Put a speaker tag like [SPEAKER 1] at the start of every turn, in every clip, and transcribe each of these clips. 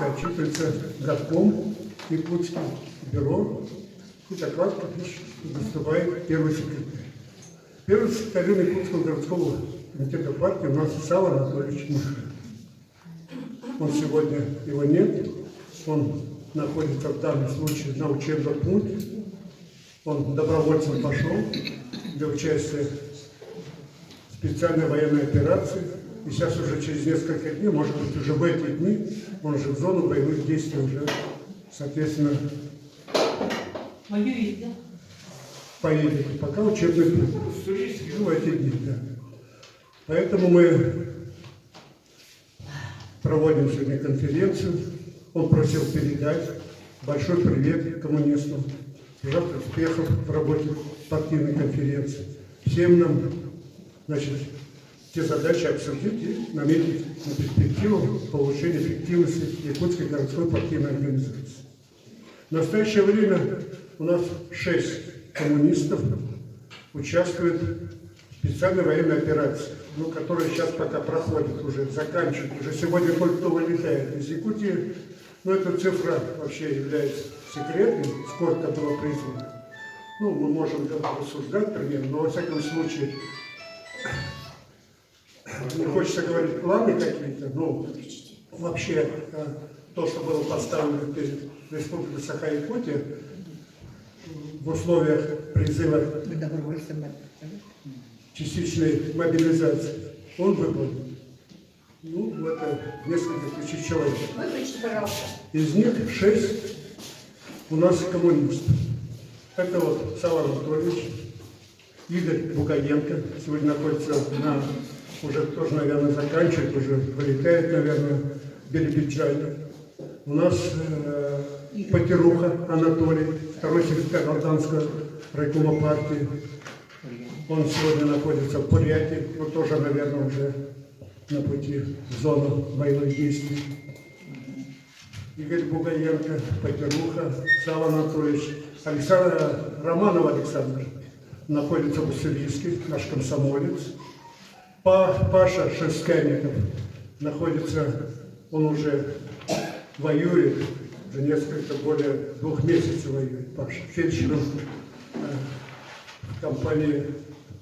[SPEAKER 1] отчитывается горком Якутским бюро, и доклад выступает первый секретарь. Первый секретарь Якутского городского комитета партии у нас Сава Анатольевич Мышев. Он сегодня, его нет, он находится в данном случае на учебном пункте. Он добровольцем пошел для участия в специальной военной операции. И сейчас уже через несколько дней, может быть, уже в эти дни, он уже в зону боевых действий уже, соответственно,
[SPEAKER 2] воюет, да?
[SPEAKER 1] поедет. Пока учебный пункт. Ну, в эти дни, да. Поэтому мы проводим сегодня конференцию. Он просил передать большой привет коммунистам, желать успехов в работе партийной конференции. Всем нам, значит, те задачи обсудить и наметить на перспективу повышения эффективности Якутской городской партийной организации. В настоящее время у нас 6 коммунистов участвуют в специальной военной операции, которая сейчас пока проходит, уже заканчивает. Уже сегодня кое-кто вылетает из Якутии. Но эта цифра вообще является секретной, сколько было призвано. Мы можем рассуждать примерно, но во всяком случае, не хочется говорить планы какие-то, но вообще то, что было поставлено перед Республикой Саха-Якутия в условиях призыва частичной мобилизации, он выполнен. Это несколько тысяч человек.
[SPEAKER 2] Выключите, пожалуйста.
[SPEAKER 1] Из них 6 у нас коммунистов. Это вот Сава Анатольевич, Игорь Бугаенко, сегодня находится уже тоже, наверное, заканчивает, уже вылетает, наверное, в Биробиджане. У нас Потеруха Анатолий, второй секретарь Орданского райкома партии. Он сегодня находится в Бурятии, тоже, наверное, уже на пути в зону боевых действий. Игорь Бугаенко, Потеруха, Сава Анатольевич, Романов Александр находится в Уссурийске, наш комсомолец. Паша Шерстяников находится, он уже воюет, уже несколько, более 2 месяцев воюет. Паша фельдшером в компании,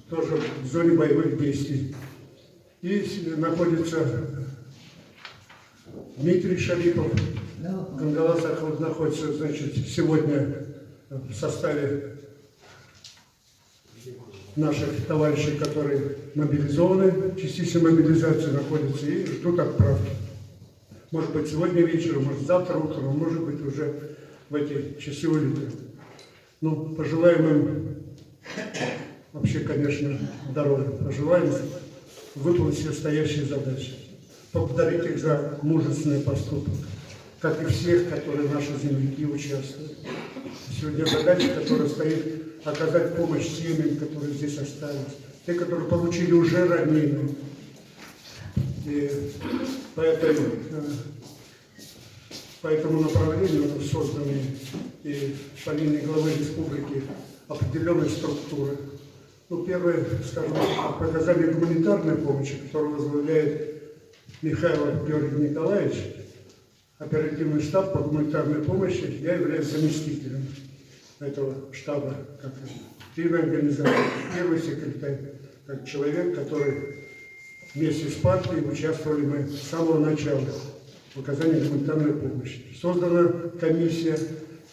[SPEAKER 1] тоже в зоне боевых действий. И находится Дмитрий Шарипов, Кангала Заход находится, значит, сегодня в составе наших товарищей, которые мобилизованы, частичной мобилизации находятся и ждут отправки. Может быть, сегодня вечером, может, завтра утром, может быть, уже в эти часы улетят. Пожелаем им вообще, конечно, здоровья. Пожелаем выполнить все стоящие задачи. Поблагодарить их за мужественный поступок, как и всех, которые наши земляки участвуют. Сегодня задача, которая стоит, оказать помощь семьям, которые здесь остались, те, которые получили уже ранения. И по этому направлению созданы и по линии главы республики определенные структуры. Первое, скажем, оказание гуманитарной помощи, которую возглавляет Михайлов Георгий Николаевич, оперативный штаб по гуманитарной помощи, я являюсь заместителем этого штаба, как активной организации, первый секретарь, как человек, который вместе с партией участвовали мы с самого начала в оказании гуманитарной помощи. Создана комиссия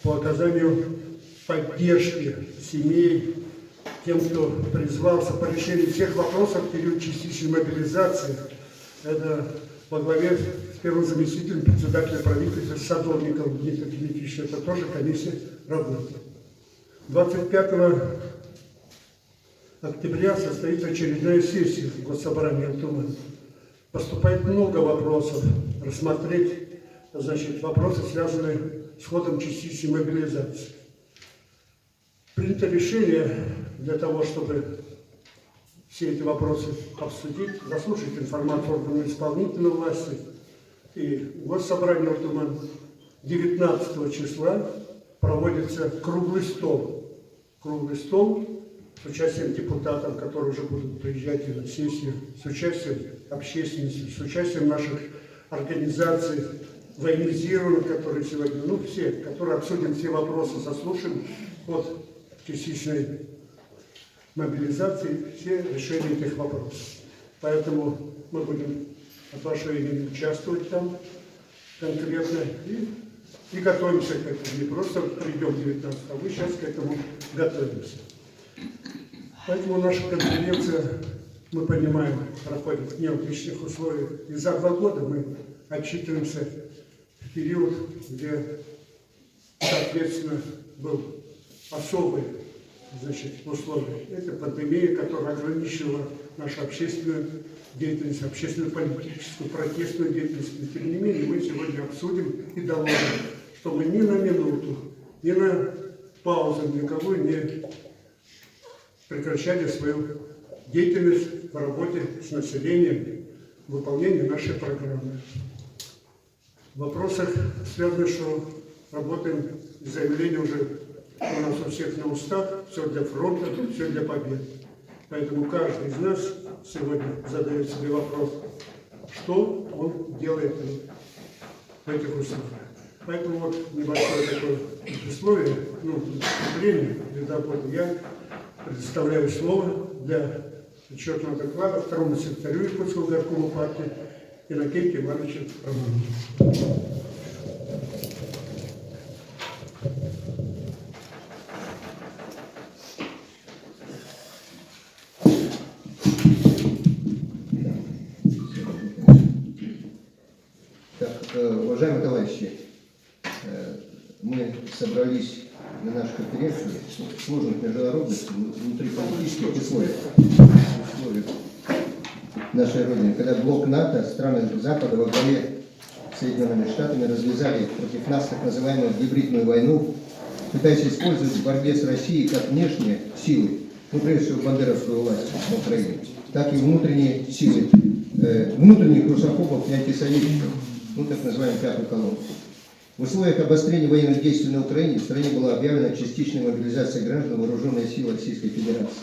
[SPEAKER 1] по оказанию поддержки семей, тем, кто призвался по решению всех вопросов в период частичной мобилизации. Это во главе с первым заместителем председателя правительства Садовником Дмитрием Дмитриевичем. Это тоже комиссия работает. 25 октября состоится очередная сессия Госсобрания Алтумана. Поступает много вопросов. Рассмотреть, вопросы, связанные с ходом частичной мобилизации. Принято решение для того, чтобы все эти вопросы обсудить, заслушать информацию органов исполнительной власти и Госсобрание Алтумана. 19 числа проводится круглый стол. Круглый стол с участием депутатов, которые уже будут приезжать на сессию, с участием общественности, с участием наших организаций, военизированных, которые сегодня, ну все, которые обсудим все вопросы, заслушаем от частичной мобилизации, все решения этих вопросов. Поэтому мы будем от вашего имени участвовать там конкретно и готовимся к этому. Не просто придем 19, а мы сейчас к этому готовимся. Поэтому наша конференция, мы понимаем, проходит в необычных условиях. И за 2 года мы отчитываемся в период, где, соответственно, был особый, значит, условия. Это пандемия, которая ограничивала нашу общественную деятельность, общественно-политическую, протестную деятельность. Но, тем не менее, мы сегодня обсудим и доложим, что мы ни на минуту, ни на паузу никакую не прекращали свою деятельность в работе с населением, в выполнении нашей программы. В вопросах связано, что работаем, заявление уже у нас у всех на устах, все для фронта, все для победы. Поэтому каждый из нас сегодня задает себе вопрос, что он делает в этих условиях. Поэтому вот небольшое такое условие, выступление для доклада. Я предоставляю слово для отчетного доклада второму секретарю Якутского горкома партии Иннокентию Ивановичу Романовичу.
[SPEAKER 2] Уважаемые товарищи, мы собрались на нашу конференцию в сложных международных, внутриполитических условиях нашей Родины, когда блок НАТО, страны Запада во главе с Соединенными Штатами развязали против нас так называемую гибридную войну, пытаясь использовать в борьбе с Россией как внешние силы, прежде всего бандеровскую власть в Украине, так и внутренние силы, внутренних русофобов и антисоветчиков, так называемую пятую колонну. В условиях обострения военных действий на Украине в стране была объявлена частичная мобилизация граждан вооруженной силы Российской Федерации.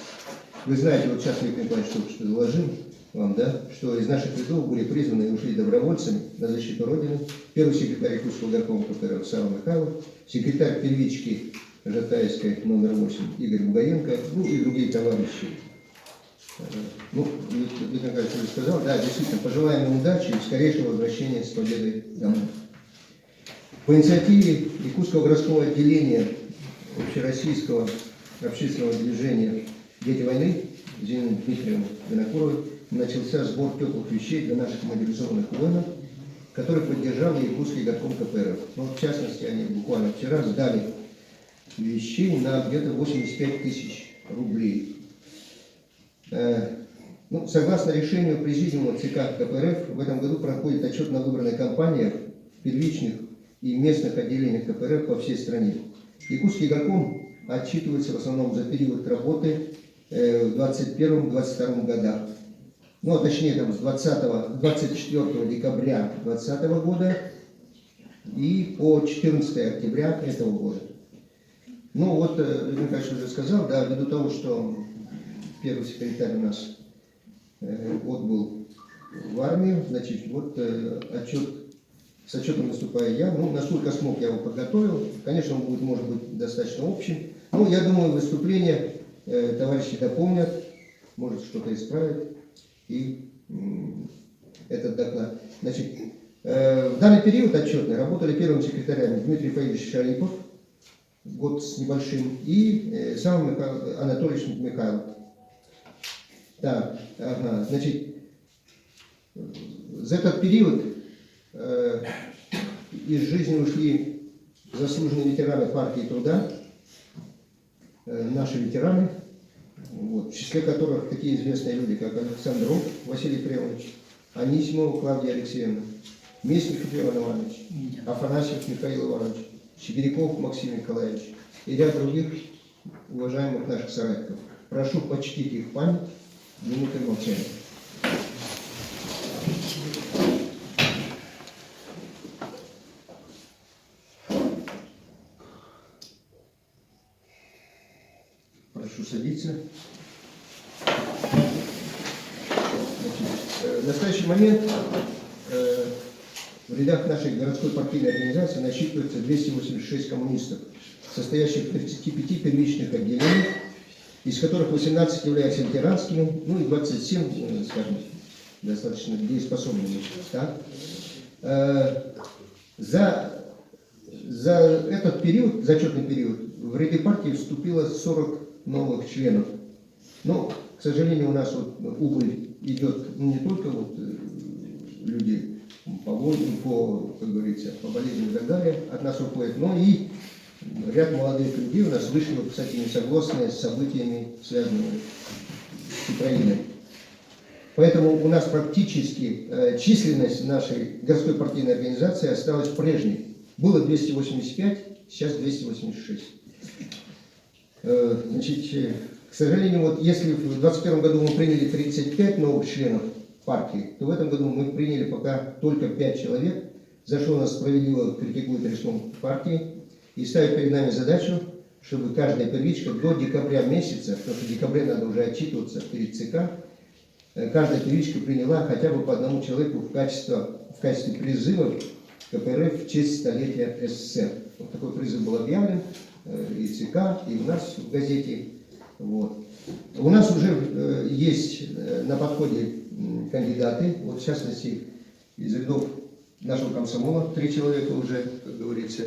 [SPEAKER 2] Вы знаете, вот сейчас Виктор Николаевич только что доложил вам, да, что из наших рядов были призваны и ушли добровольцами на защиту Родины первый секретарь Якутского горкома КПРФ Сава Михайлов, секретарь первички Жатаевской номер 8 Игорь Бугаенко, и другие товарищи. Виктор Николаевич уже сказал, да, действительно, пожелаем им удачи и скорейшего возвращения с победой домой. По инициативе Якутского городского отделения общероссийского общественного движения «Дети войны» Зиной Дмитриевны Винокуровой начался сбор теплых вещей для наших мобилизованных воинов, который поддержал Якутский горком КПРФ. В частности, они буквально вчера сдали вещей на где-то 85 тысяч рублей. Согласно решению Президиума ЦК КПРФ, в этом году проходит отчетно-выборная кампания в первичных и местных отделениях КПРФ по всей стране. Якутский горком отчитывается в основном за период работы в 2021-2022 годах. Точнее, с 24 декабря 2020 года и по 14 октября этого года. Виктор Николаевич уже сказал, да, ввиду того, что первый секретарь у нас отбыл в армию, значит, с отчетом выступаю я. Насколько смог, я его подготовил. Конечно, он будет, может быть, достаточно общим. Я думаю, выступление товарищи дополнят, может, что-то исправят. И этот доклад. Значит, в данный период отчетный работали первым секретарями Дмитрий Фаидович Шарипов, год с небольшим, и сам Анатольевич Михайлов. Так, значит, за этот период из жизни ушли заслуженные ветераны партии труда, наши ветераны, в числе которых такие известные люди, как Александров Василий Кремович, Анисимова Клавдия Алексеевна, Местников Иван Иванович, Афанасьев Михаил Иванович, Сибиряков Максим Николаевич и ряд других уважаемых наших соратников. Прошу почтить их память минутой молчания. Прошу садиться. В настоящий момент в рядах нашей городской партийной организации насчитывается 286 коммунистов, состоящих в 35 первичных отделениях, из которых 18 являются ветеранскими, ну и 27, скажем, достаточно дееспособными. Да? За этот период, зачетный период, в ряды партии вступило 40 новых членов. Но, к сожалению, у нас вот убыль идет не только вот люди по, как говорится, по болезням и так далее от нас уходят, но и ряд молодых людей у нас вышли, кстати, не согласные с событиями, связанными с Украиной. Поэтому у нас практически численность нашей городской партийной организации осталась прежней. Было 285, сейчас 286. Значит, к сожалению, вот если в 2021 году мы приняли 35 новых членов партии, то в этом году мы приняли пока только 5 человек, за что нас справедливо критикует Республика партии, и ставит перед нами задачу, чтобы каждая первичка до декабря месяца, потому что в декабре надо уже отчитываться перед ЦК, каждая первичка приняла хотя бы по одному человеку в качестве призыва КПРФ в честь столетия СССР. Вот такой призыв был объявлен и ЦК, и у нас в газете. Вот. У нас уже есть на подходе кандидаты, вот в частности из рядов нашего комсомола 3 человека уже, как говорится,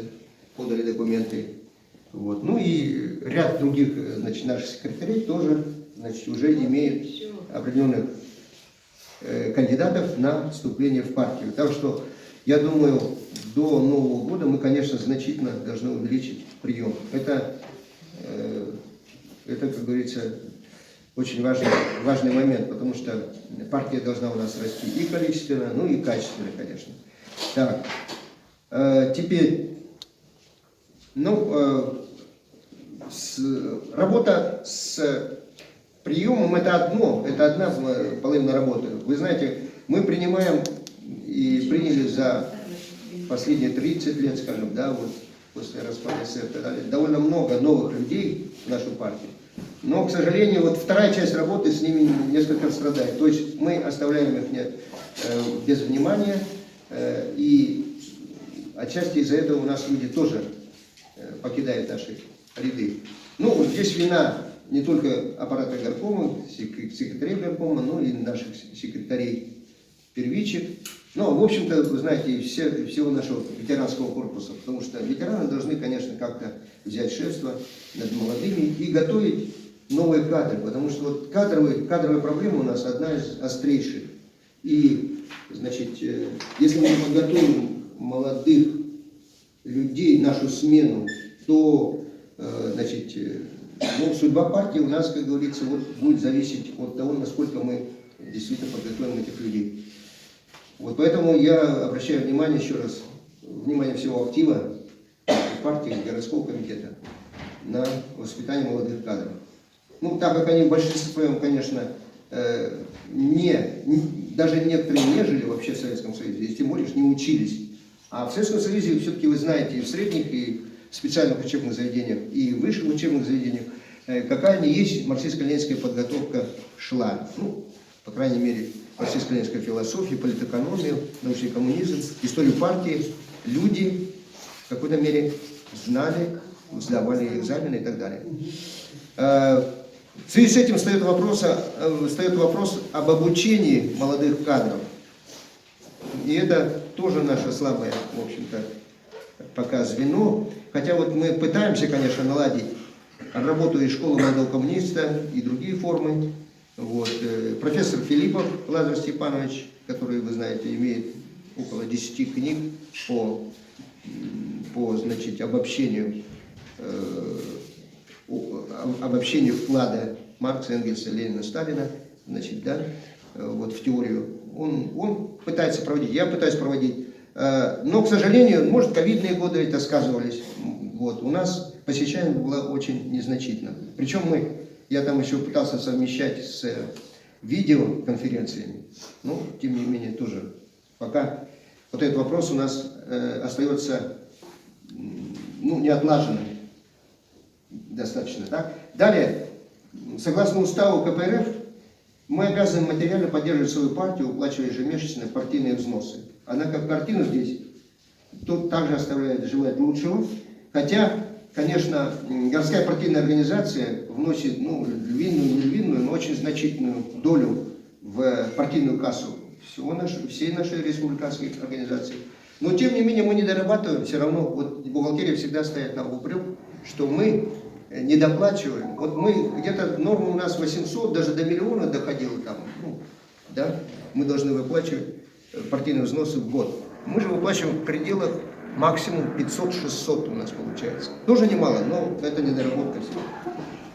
[SPEAKER 2] подали документы. Вот. Ну и ряд других, значит, наших секретарей тоже, значит, уже имеют определенных кандидатов на вступление в партию. Так что я думаю, до Нового года мы, конечно, значительно должны увеличить прием. Это, как говорится, очень важный момент, потому что партия должна у нас расти и количественно, ну и качественно, конечно. Так, теперь, работа с приемом это одна половина работы. Вы знаете, мы принимаем и приняли за последние 30 лет, скажем, да, вот после распада СССР и так далее, довольно много новых людей в нашу партию. Но, к сожалению, вот вторая часть работы с ними несколько страдает. То есть мы оставляем их без внимания, и отчасти из-за этого у нас люди тоже покидают наши ряды. Ну, здесь вина не только аппарата горкома, секретарей горкома, но и наших секретарей первичек. Но, в общем-то, вы знаете, всего нашего ветеранского корпуса, потому что ветераны должны, конечно, как-то взять шефство над молодыми и готовить новые кадры, потому что вот кадровая проблема у нас одна из острейших. И, значит, если мы подготовим молодых людей, нашу смену, то, значит, судьба партии у нас, как говорится, вот, будет зависеть от того, насколько мы действительно подготовим этих людей. Вот поэтому я обращаю внимание еще раз, внимание всего актива партии, городского комитета на воспитание молодых кадров. Ну, так как они в большинстве своем, конечно, даже некоторые не жили вообще в Советском Союзе, и тем более не учились. А в Советском Союзе, все-таки вы знаете, и в средних, и в специальных учебных заведениях, и в высших учебных заведениях, какая ни есть марксистско-ленинская подготовка шла. Ну, по крайней мере, марксистско-ленинская философия, политэкономия, научный коммунизм, историю партии. Люди в какой-то мере знали, сдавали экзамены и так далее. В связи с этим встает вопрос об обучении молодых кадров. И это тоже наше слабое, в общем-то, пока звено. Хотя вот мы пытаемся, конечно, наладить работу и школы молодого коммуниста, и другие формы. Вот. Профессор Филиппов Лазарь Степанович, который, вы знаете, имеет около 10 книг по значит, обобщению вклада Маркса, Энгельса, Ленина, Сталина, значит, да, вот в теорию. Он пытается проводить, я пытаюсь проводить, но, к сожалению, может, ковидные годы это сказывались. Вот, у нас посещаемость была очень незначительна. Причем я там еще пытался совмещать с видеоконференциями, но, тем не менее, тоже пока вот этот вопрос у нас остается, не отлаженным достаточно. Так? Далее, согласно уставу КПРФ, Мы обязаны материально поддерживать свою партию, уплачивая ежемесячно партийные взносы. Она как картина здесь, тут также оставляет желать лучшего. Хотя, конечно, городская партийная организация вносит, ну, львиную, не львиную, но очень значительную долю в партийную кассу всей нашей республиканской организации. Но, тем не менее, мы не дорабатываем, все равно, вот бухгалтерия всегда стоит нам в упрек, что мы не доплачиваем. Вот мы, где-то норма у нас 800, даже до миллиона доходила там, ну, да, мы должны выплачивать партийные взносы в год. Мы же выплачиваем в пределах максимум 500-600 у нас получается. Тоже немало, но это недоработка всего.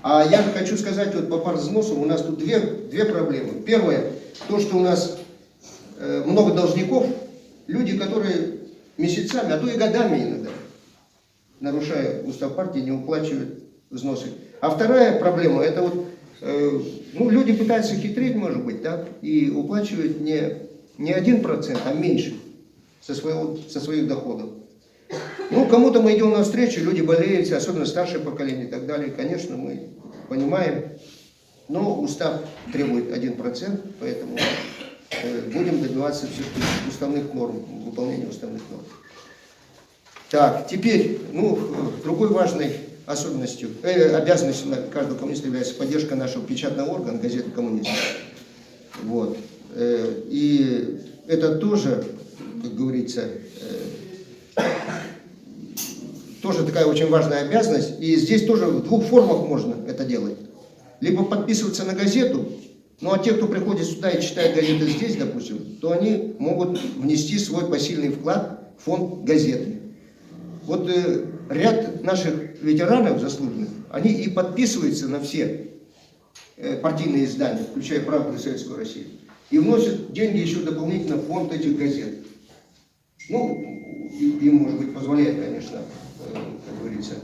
[SPEAKER 2] А я хочу сказать, вот по партвзносам у нас тут две проблемы. Первое, то, что у нас много должников, люди, которые месяцами, а то и годами иногда, нарушая устав партии, не уплачивают взносы. А вторая проблема, это вот, ну, люди пытаются хитрить, может быть, да, и уплачивают не 1%, а меньше со своих доходов. Ну, кому-то мы идем навстречу, люди болеют, особенно старшее поколение и так далее. Конечно, мы понимаем, но устав требует 1%, поэтому будем добиваться все-таки уставных норм, выполнения уставных норм. Так, теперь, ну, другой важной особенностью, обязанностью каждого коммуниста является поддержка нашего печатного органа, газеты «Коммунист». Вот. И это тоже, как говорится, тоже такая очень важная обязанность. И здесь тоже в двух формах можно это делать. Либо подписываться на газету, ну а те, кто приходит сюда и читает газеты здесь, допустим, то они могут внести свой посильный вклад в фонд газеты. Вот ряд наших ветеранов заслуженных, они и подписываются на все партийные издания, включая «Правду и Советскую Россию, и вносят деньги еще дополнительно в фонд этих газет. Ну, им, может быть, позволяет, конечно, как говорится,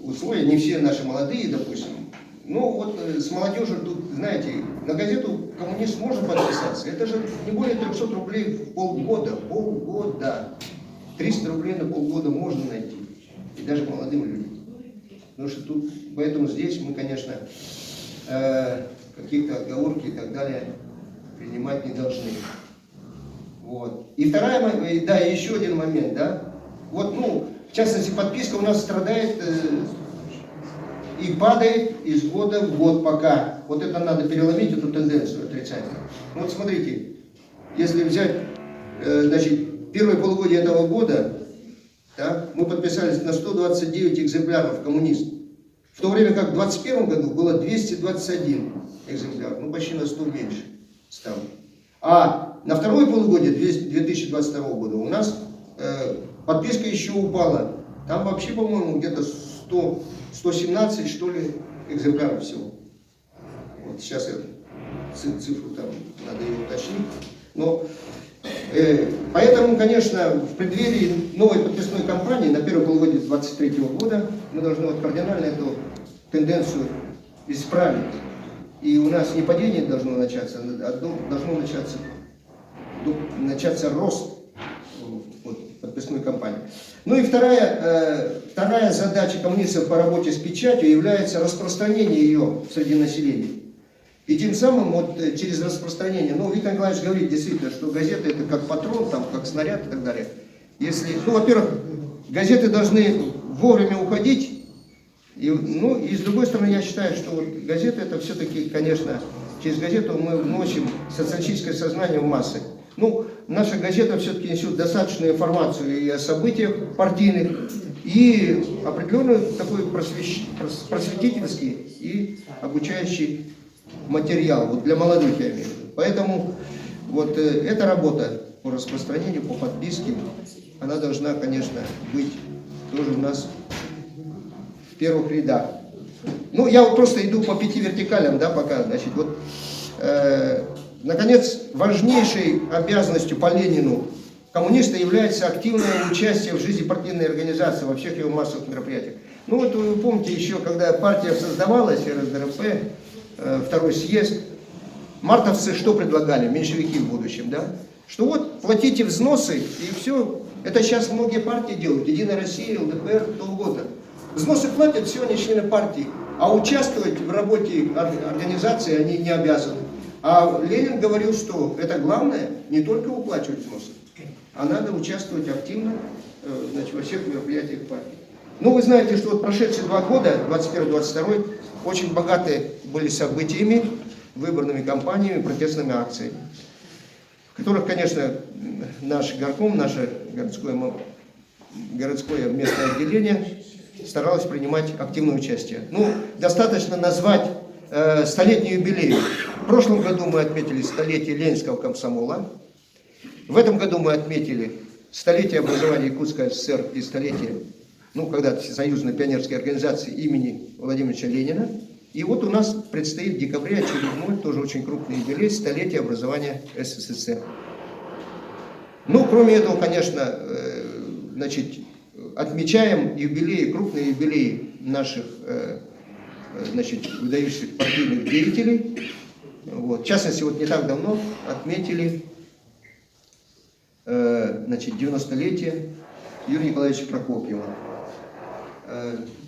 [SPEAKER 2] условия. Не все наши молодые, допустим. Ну, вот с молодежью тут, знаете, на газету «Коммунист» можно подписаться. Это же не более 300 рублей в полгода. Полгода. 300 рублей на полгода можно найти. И даже молодым людям. Потому что тут, поэтому здесь мы, конечно, какие-то отговорки и так далее принимать не должны. Вот. И вторая, да, еще один момент, да. Вот, ну, в частности, подписка у нас страдает и падает из года в год пока. Вот это надо переломить, эту тенденцию отрицательную. Вот смотрите, если взять, значит, первое полугодие этого года, да, мы подписались на 129 экземпляров «Коммунист». В то время как в 2021 году было 221 экземпляр, ну почти на 100 меньше стало. А на второе полугодие 2022 года у нас подписка еще упала. Там вообще, по-моему, где-то 117, что ли, экземпляров всего. Вот сейчас я цифру там надо ее уточнить. Но, поэтому, конечно, в преддверии новой подписной кампании на первое полугодие 2023 года мы должны вот кардинально эту тенденцию исправить. И у нас не падение должно начаться, а должно начаться рост вот, подписной кампании. Ну и вторая задача коммунистов по работе с печатью является распространение ее среди населения. И тем самым вот через распространение, ну, Виктор Николаевич говорит действительно, что газеты это как патрон, там, как снаряд и так далее. Если, ну, во-первых, газеты должны вовремя уходить. И, ну, и с другой стороны, я считаю, что вот газета это все-таки, конечно, через газету мы вносим социалистическое сознание в массы. Ну, наша газета все-таки несет достаточную информацию и о событиях партийных, и определенный такой просветительский и обучающий материал, вот для молодых я имею в виду. Поэтому вот эта работа по распространению, по подписке, она должна, конечно, быть тоже у нас в первых рядах. Ну, я вот просто иду по 5 вертикалям, да, пока, значит, вот, наконец, важнейшей обязанностью по Ленину коммуниста является активное участие в жизни партийной организации во всех его массовых мероприятиях. Ну, вот вы помните еще, когда партия создавалась, РСДРП, второй съезд, мартовцы что предлагали, меньшевики в будущем, да? Что вот, платите взносы, и все. Это сейчас многие партии делают, Единая Россия, ЛДПР, кто угодно. Взносы платят, все, они члены партии. а участвовать в работе организации они не обязаны. А Ленин говорил, что это главное не только уплачивать взносы, а надо участвовать активно значит, во всех мероприятиях партии. Ну, вы знаете, что вот прошедшие 2 года, 21-22, очень богаты были событиями, выборными кампаниями, протестными акциями, в которых, конечно, наш горком, наше городское местное отделение старалось принимать активное участие. Ну, достаточно назвать столетний юбилей. В прошлом году мы отметили столетие Ленинского комсомола. В этом году мы отметили столетие образования Якутской ССР и столетие, ну, когда-то Союзной пионерской организации имени Владимира Ильича Ленина. И вот у нас предстоит в декабре очередной, тоже очень крупный юбилей, столетие образования СССР. Ну, кроме этого, конечно, значит, отмечаем юбилеи, крупные юбилеи наших, значит, выдающихся партийных деятелей. Вот. В частности, вот не так давно отметили, значит, 90-летие Юрия Николаевича Прокопьева.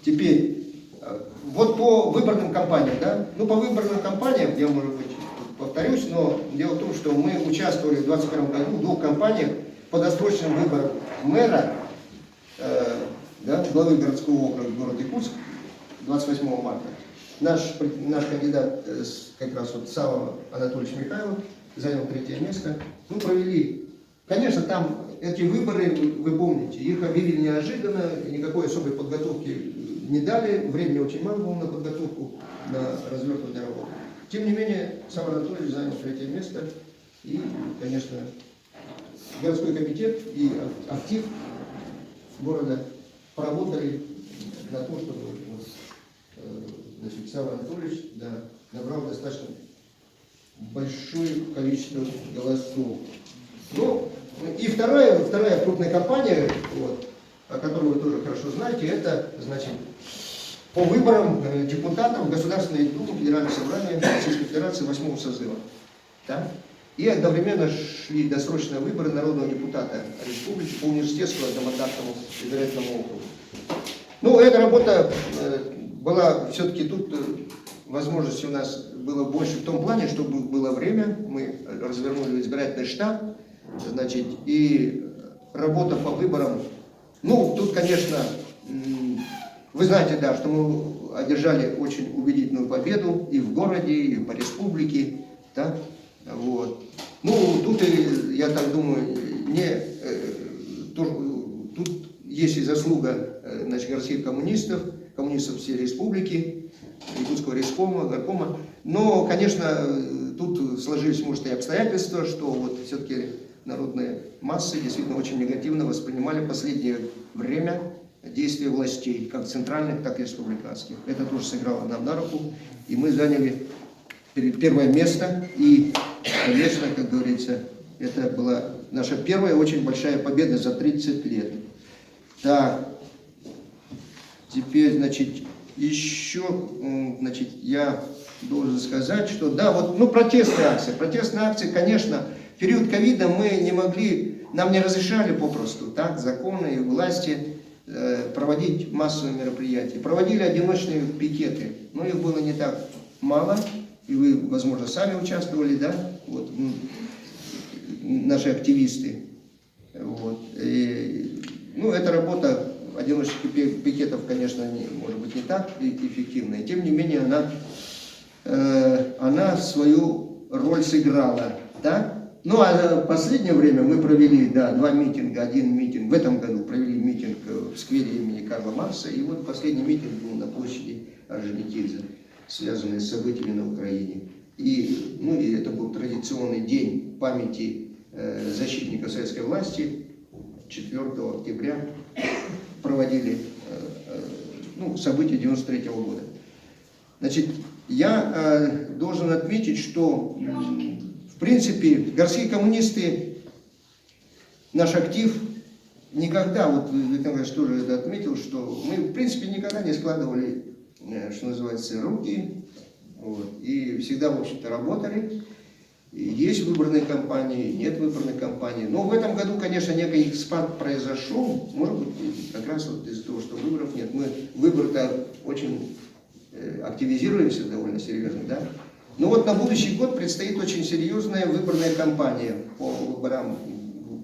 [SPEAKER 2] Теперь, вот по выборным кампаниям, да, ну, по выборным кампаниям, я, может быть, повторюсь, но дело в том, что мы участвовали в 2021 году в 2 кампаниях по досрочным выборам мэра, да, главы городского округа города Якутск 28 марта. Наш кандидат, как раз вот Сава Анатольевич Михайлов, занял 3-е место. Мы провели, конечно, там эти выборы, вы помните, их объявили неожиданно, никакой особой подготовки не дали, времени очень мало было на подготовку, на развертывание работы. Тем не менее, Сава Анатольевич занял 3-е место, и, конечно, городской комитет и актив города поработали на то, чтобы значит, Сава Анатольевич, да, набрал достаточно большое количество голосов. Ну, и вторая крупная кампания, вот, о которой вы тоже хорошо знаете, это, значит, по выборам депутатов Государственной Думы Федерального собрания Российской Федерации 8-го созыва. Да? И одновременно шли досрочные выборы народного депутата республики по университетскому одномандатному избирательному округу. Ну, эта работа была все-таки тут, возможности у нас было больше в том плане, чтобы было время, мы развернули избирательный штаб, значит, и работа по выборам, ну, тут, конечно, вы знаете, да, что мы одержали очень убедительную победу и в городе, и по республике, да, вот. Ну, тут, я так думаю, тут есть и заслуга, значит, городских коммунистов всей республики, Якутского райкома, горкома. Но, конечно, тут сложились, может, и обстоятельства, что вот все-таки народные массы действительно очень негативно воспринимали в последнее время действия властей, как центральных, так и республиканских. Это тоже сыграло нам на руку, и мы заняли 1-е место, и, конечно, как говорится, это была наша первая очень большая победа за 30 лет. Так, теперь, значит, еще, значит, я должен сказать, что, да, вот, ну, протестные акции, конечно, в период ковида мы не могли, нам не разрешали попросту, так, законы и власти проводить массовые мероприятия. Проводили одиночные пикеты, но их было не так мало, и вы, возможно, сами участвовали, да, вот, наши активисты. Вот. И, ну, эта работа одиночных пикетов, конечно, может быть не так эффективная, тем не менее она свою роль сыграла, да? Ну, а в последнее время мы провели, да, 2 митинга, 1 митинг, в этом году провели митинг в сквере имени Карла Маркса, и вот последний митинг был на площади Орджоникидзе, связанный с событиями на Украине. И, ну, и это был традиционный день памяти защитников советской власти. 4 октября проводили ну, события 93-го года. Значит, я должен отметить, что в принципе городские коммунисты, наш актив, никогда, вот Виктор Николаевич тоже это отметил, что мы в принципе никогда не складывали, что называется, руки, вот, и всегда, в общем-то, работали. Есть выборные кампании, нет выборных кампаний. Но в этом году, конечно, некий спад произошел. Может быть, как раз вот из-за того, что выборов нет. Мы выбор-то очень активизируемся довольно серьезно, да. Но вот на будущий год предстоит очень серьезная выборная кампания по выборам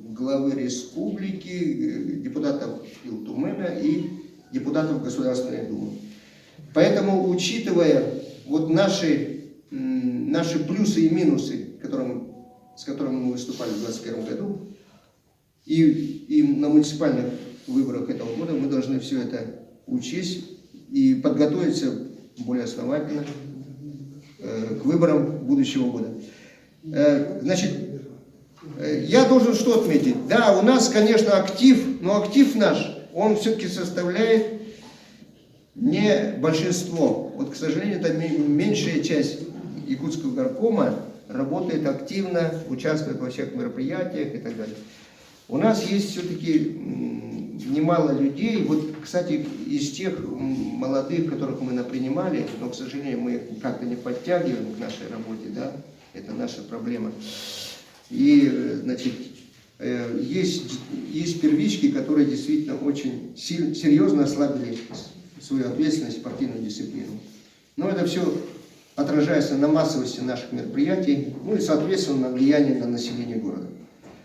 [SPEAKER 2] главы республики, депутатов Илтумена и депутатов Государственной Думы. Поэтому, учитывая вот наши плюсы и минусы, с которыми мы выступали в 2021 году, и на муниципальных выборах этого года, мы должны все это учесть и подготовиться более основательно к выборам будущего года. Значит, я должен что отметить? Да, у нас, конечно, актив, но актив наш, он все-таки составляет не большинство. Вот, к сожалению, это меньшая часть Якутского горкома работает активно, участвует во всех мероприятиях и так далее. У нас есть все-таки немало людей, вот, кстати, из тех молодых, которых мы напринимали, но, к сожалению, мы как-то не подтягиваем к нашей работе, да, это наша проблема. И, значит, есть первички, которые действительно очень серьезно ослабили свою ответственность, партийную дисциплину. Но это все отражается на массовости наших мероприятий, ну и, соответственно, на влияние на население города.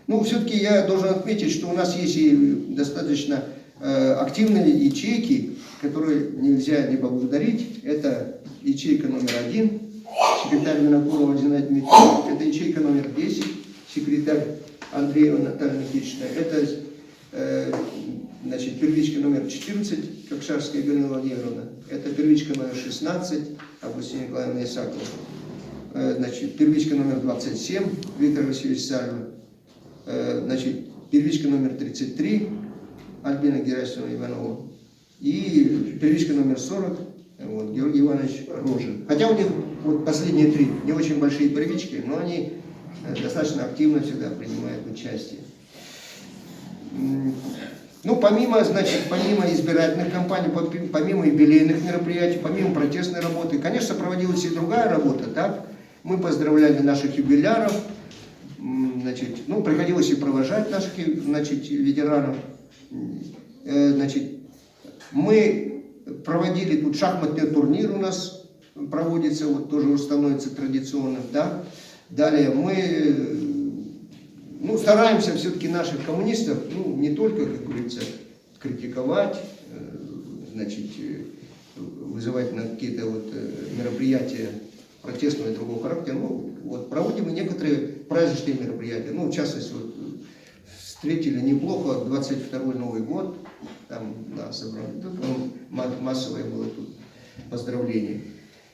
[SPEAKER 2] Ну, все-таки я должен отметить, что у нас есть и достаточно активные ячейки, которые нельзя не поблагодарить. Это ячейка номер 1, секретарь Винокурова Зинаида Дмитриевна. Это ячейка номер 10, секретарь Андреева Наталья Никитична. Это, значит, первичка номер 14, Кокшарская Галина Владимировна. Это первичка номер 16, Августина Николаевна Исакова. Значит, первичка номер 27, Виктор Васильевич Сальва. Значит, первичка номер 33, Альбина Герасимова Иванова. И первичка номер 40, вот, Георгий Иванович Рожин. Хотя у них вот последние 3 не очень большие первички, но они достаточно активно всегда принимают участие. Ну, помимо избирательных кампаний, помимо юбилейных мероприятий, помимо протестной работы, конечно, проводилась и другая работа, так? Мы поздравляли наших юбиляров, значит, ну, приходилось и провожать наших, значит, ветеранов. Значит, мы проводили тут шахматный турнир у нас проводится, вот тоже уже становится традиционным, да. Далее мы стараемся все-таки наших коммунистов, ну, не только, как говорится, критиковать, значит, вызывать на какие-то вот мероприятия протестного и другого характера, ну, вот проводим и некоторые праздничные мероприятия, ну, в частности, вот, встретили неплохо 22-й Новый год, там нас собрали, массовое было тут поздравление.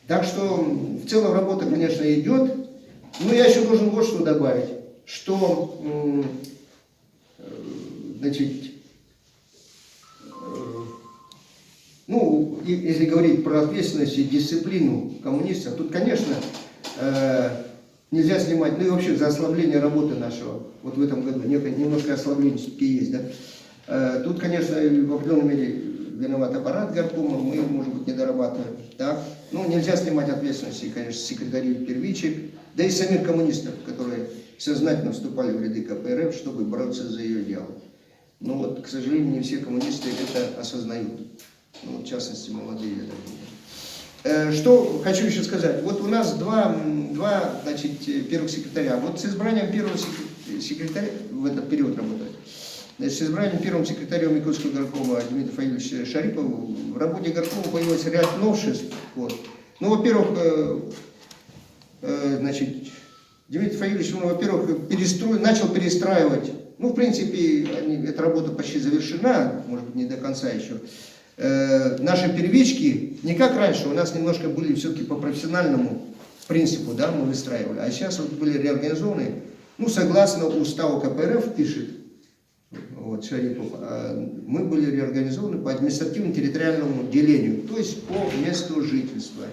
[SPEAKER 2] Так что в целом работа, конечно, идет. Но я еще должен вот что добавить, что, значит, ну, если говорить про ответственность и дисциплину коммунистов, тут, конечно, нельзя снимать, ну и вообще за ослабление работы нашего, вот в этом году, немножко ослабление все-таки есть, да. Тут, конечно, в определенной мере виноват аппарат горкома, мы, может быть, не дорабатываем, так. Ну, нельзя снимать ответственности, конечно, с секретарей первичек, да и самих коммунистов, которые сознательно вступали в ряды КПРФ, чтобы бороться за ее дело. Но вот, к сожалению, не все коммунисты это осознают. Ну, в частности, молодые. Что хочу еще сказать. Вот у нас два значит, первых секретаря. Вот с избранием первого секретаря, в этот период работает, значит, с избранием первым секретарем Якутского горкома Дмитрия Фаиловича Шарипова в работе горкома появился ряд новшеств. Вот. Ну, во-первых, значит, Дмитрий Фаилович, ну, во-первых, начал перестраивать. Ну, в принципе, эта работа почти завершена, может быть, не до конца еще. Наши первички, не как раньше, у нас немножко были все-таки по профессиональному принципу, да, мы выстраивали, а сейчас вот были реорганизованы, ну, согласно уставу КПРФ, пишет, вот, Шарипов, мы были реорганизованы по административно-территориальному делению, то есть по месту жительства.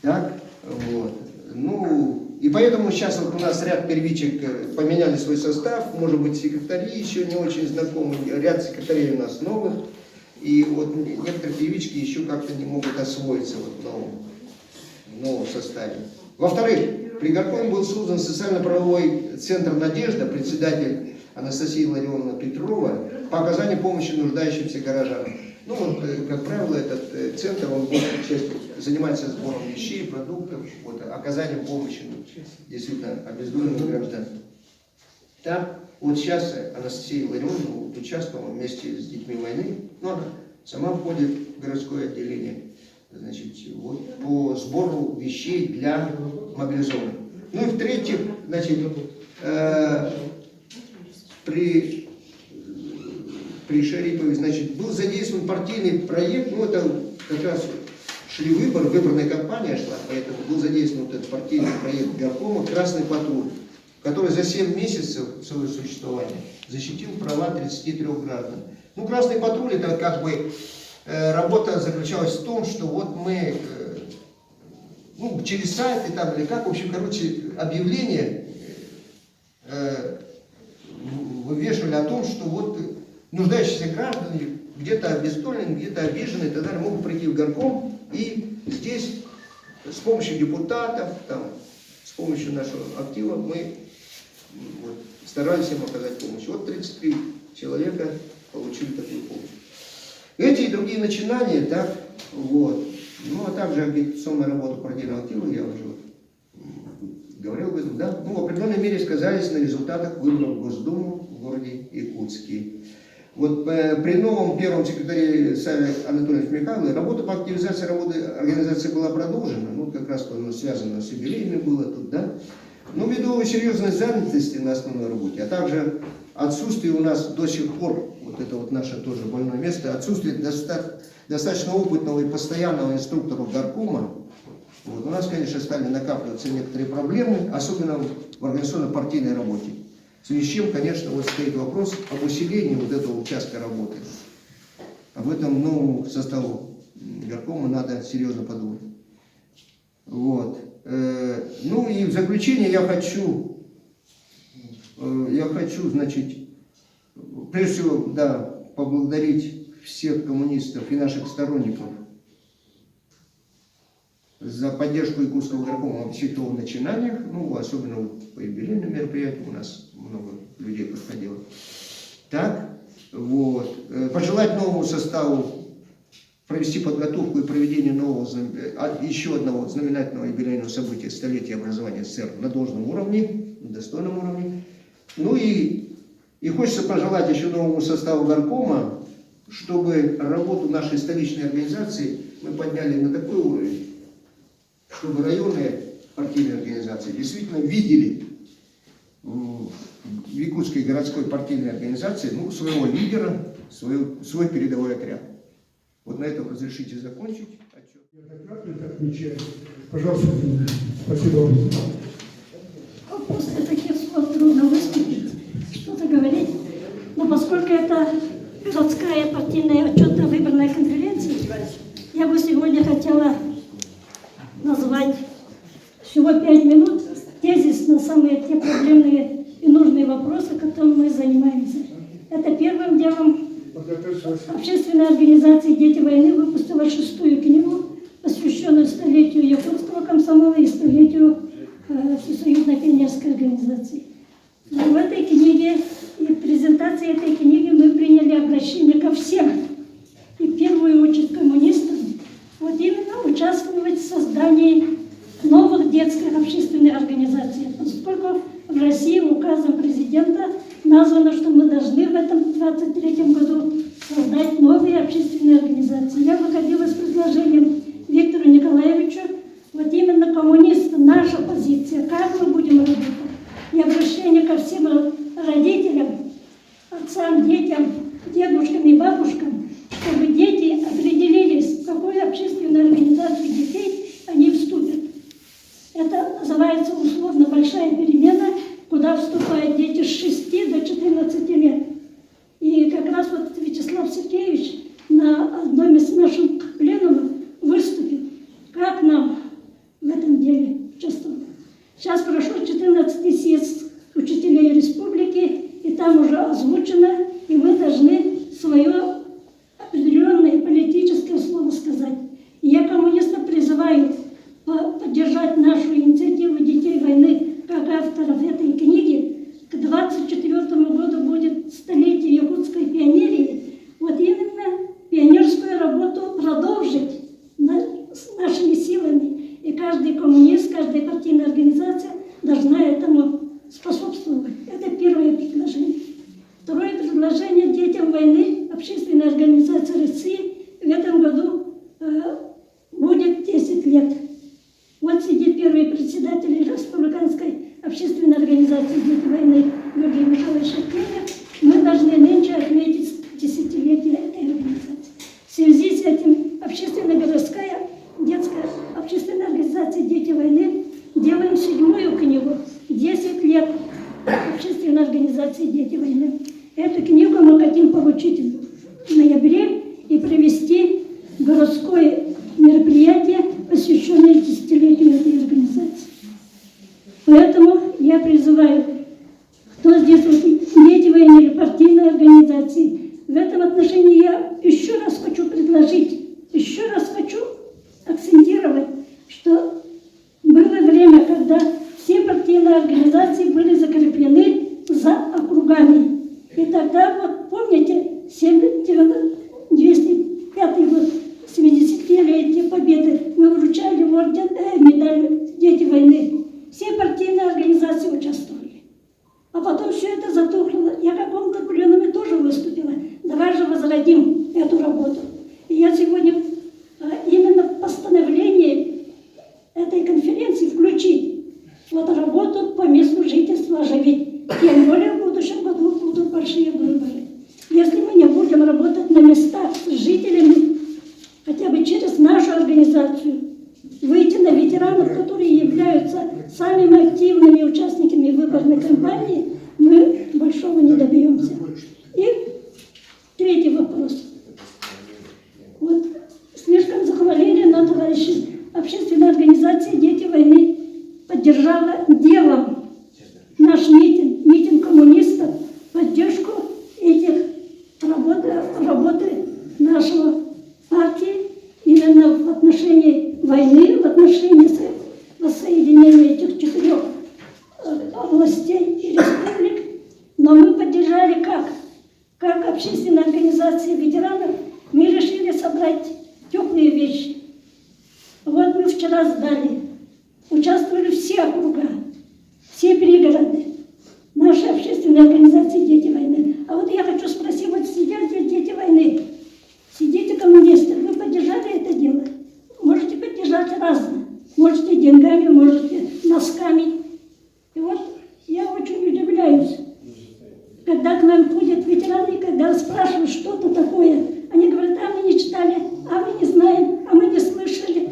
[SPEAKER 2] Так, вот. Ну, и поэтому сейчас вот у нас ряд первичек поменяли свой состав, может быть, секретари еще не очень знакомы, ряд секретарей у нас новых. И вот некоторые первички еще как-то не могут освоиться вот в новом составе. Во-вторых, при горкоме был создан социально-правовой центр «Надежда», председатель Анастасия Владимировна Петрова, по оказанию помощи нуждающимся горожанам. Ну, вот, как правило, этот центр, он большей частью занимается сбором вещей, продуктов, вот, оказанием помощи, ну, действительно, обездоленным гражданам. Там, вот сейчас Анастасия Ларионовна участвовала вместе с детьми войны, но она сама входит в городское отделение, значит, вот, по сбору вещей для мобилизованных. Ну и в-третьих, значит, при Шарипове, значит, был задействован партийный проект, ну это как раз шли выборы, выборная кампания шла, поэтому был задействован вот этот партийный проект горкома «Красный патруль», который за 7 месяцев своего существования защитил права 33 граждан. Ну, «Красный патруль» это как бы работа заключалась в том, что вот мы ну, через сайты там или как, в общем, короче, объявления вывешивали о том, что вот нуждающиеся граждане, где-то обездоленные, где-то обиженные и так далее, могут прийти в горком и здесь с помощью депутатов, там, с помощью нашего актива мы вот, старались им оказать помощь. Вот 33 человека получили такую помощь. Эти и другие начинания, так, вот. Ну, а также агитационная работа партийного актива, я уже говорил об этом, да, ну, в определенной мере сказались на результатах выборов в Госдуму в городе Якутске. Вот при новом первом секретаре Саве Анатольевиче Михайлове работа по активизации работы организации была продолжена, ну, как раз оно связано с юбилеями было тут, да, но ввиду серьезной занятости на основной работе, а также отсутствие у нас до сих пор, вот это вот наше тоже больное место, отсутствие достаточно опытного и постоянного инструктора горкома, вот, у нас, конечно, стали накапливаться некоторые проблемы, особенно в организационно-партийной работе. В связи с чем, конечно, вот стоит вопрос об усилении вот этого участка работы. Об этом новому составу горкома надо серьезно подумать. Вот. Ну и в заключение я хочу, значит, прежде всего, да, поблагодарить всех коммунистов и наших сторонников за поддержку якутского горкома в всех его начинаниях, ну, особенно вот по юбилейным мероприятиям у нас много людей подходило. Так, вот. Пожелать новому составу провести подготовку и проведение нового, еще одного знаменательного юбилейного события столетия образования СССР на должном уровне, на достойном уровне. Ну и хочется пожелать еще новому составу горкома, чтобы работу нашей столичной организации мы подняли на такой уровень, чтобы районные партийные организации действительно видели в якутской городской партийной организации, ну, своего лидера, свой передовой отряд. Вот на этом разрешите закончить.
[SPEAKER 1] Пожалуйста, спасибо вам.
[SPEAKER 3] После таких слов трудно выступить, что-то говорить. Но поскольку это городская партийная отчетно-выборная конференция, я бы сегодня хотела назвать всего 5 минут тезис на самые те проблемные и нужные вопросы, которыми мы занимаемся. Это первым делом общественная организация «Дети войны» выпустила 6-ю книгу, посвященную столетию якутского комсомола и столетию Всесоюзной пионерской организации. В этой книге и в презентации этой книги мы приняли обращение ко всем, и в первую очередь коммунистам, вот именно участвовать в создании новых детских общественных организаций, поскольку в России указом президента названо, что мы должны в этом 23-м году создать новые общественные организации. Я выходила с предложением Виктору Николаевичу, вот именно коммунистам, наша позиция, как мы будем работать, и обращение ко всем родителям, отцам, детям, дедушкам и бабушкам, чтобы дети определились, в какую общественную организацию детей они вступят. Это называется условно большая перемена, куда вступают дети с 6 до 14 лет. И как раз вот Вячеслав Сергеевич на одном из наших пленумов выступит, как нам в этом деле участвовать. Сейчас прошел 14-й съезд учителей республики, и там уже озвучено, и мы должны свое определенное политическое слово сказать. И я коммунистов призываю поддержать нашу инициативу «Детей войны» как авторов этой книги. К 24 году будет столетие якутской пионерии. Вот именно пионерскую организации «Дети войны» Георгия Михайловича Кеня, мы должны нынче отметить десятилетие этой организации. В связи с этим общественно-городская детская общественная организация «Дети войны» делаем 7-ю книгу «10 лет общественной организации «Дети войны». Эту книгу мы хотим получить в ноябре и провести городское мероприятие, посвященное десятилетию этой организации. Поэтому я призываю, кто здесь вот, «Дети войны» или партийные организации, в этом отношении я еще раз хочу предложить, еще раз хочу акцентировать, что было время, когда все партийные организации были закреплены за округами. И тогда, вот помните, 205 год, 70-летие Победы, мы вручали орден, медаль «Дети войны». Все партийные организации участвовали. А потом все это затухло. Я в каком-то пленуме тоже выступила. Давай же возродим эту работу. И я сегодня именно в постановлении этой конференции включить вот работу по месту жительства оживить. Тем более в будущем году будут большие выборы. Если мы не будем работать на местах с жителями, хотя бы через нашу организацию, выйти на ветеранов, которые являются самыми активными участниками выборной кампании, мы большого не добьемся. И третий вопрос. Вот слишком захвалили, но, товарищи, общественная организация «Дети войны» поддержала делом наш митинг коммунистов, поддержку этих работы нашего партии именно в отношении войны, в отношении воссоединения этих 4 областей и республик. Но мы поддержали как общественная организация ветеранов, мы решили собрать теплые вещи. Вот мы вчера сдали, участвовали все округа, все пригороды нашей общественной организации «Дети войны». А вот я хочу спросить, вот сидят здесь «Дети войны», сидите коммунисты, вы поддержали это дело? Можете поддержать разно. Можете деньгами, можете носками. И вот я очень удивляюсь, когда к нам ходят ветераны, когда спрашивают что-то такое, они говорят, а мы не читали, а мы не знаем, а мы не слышали.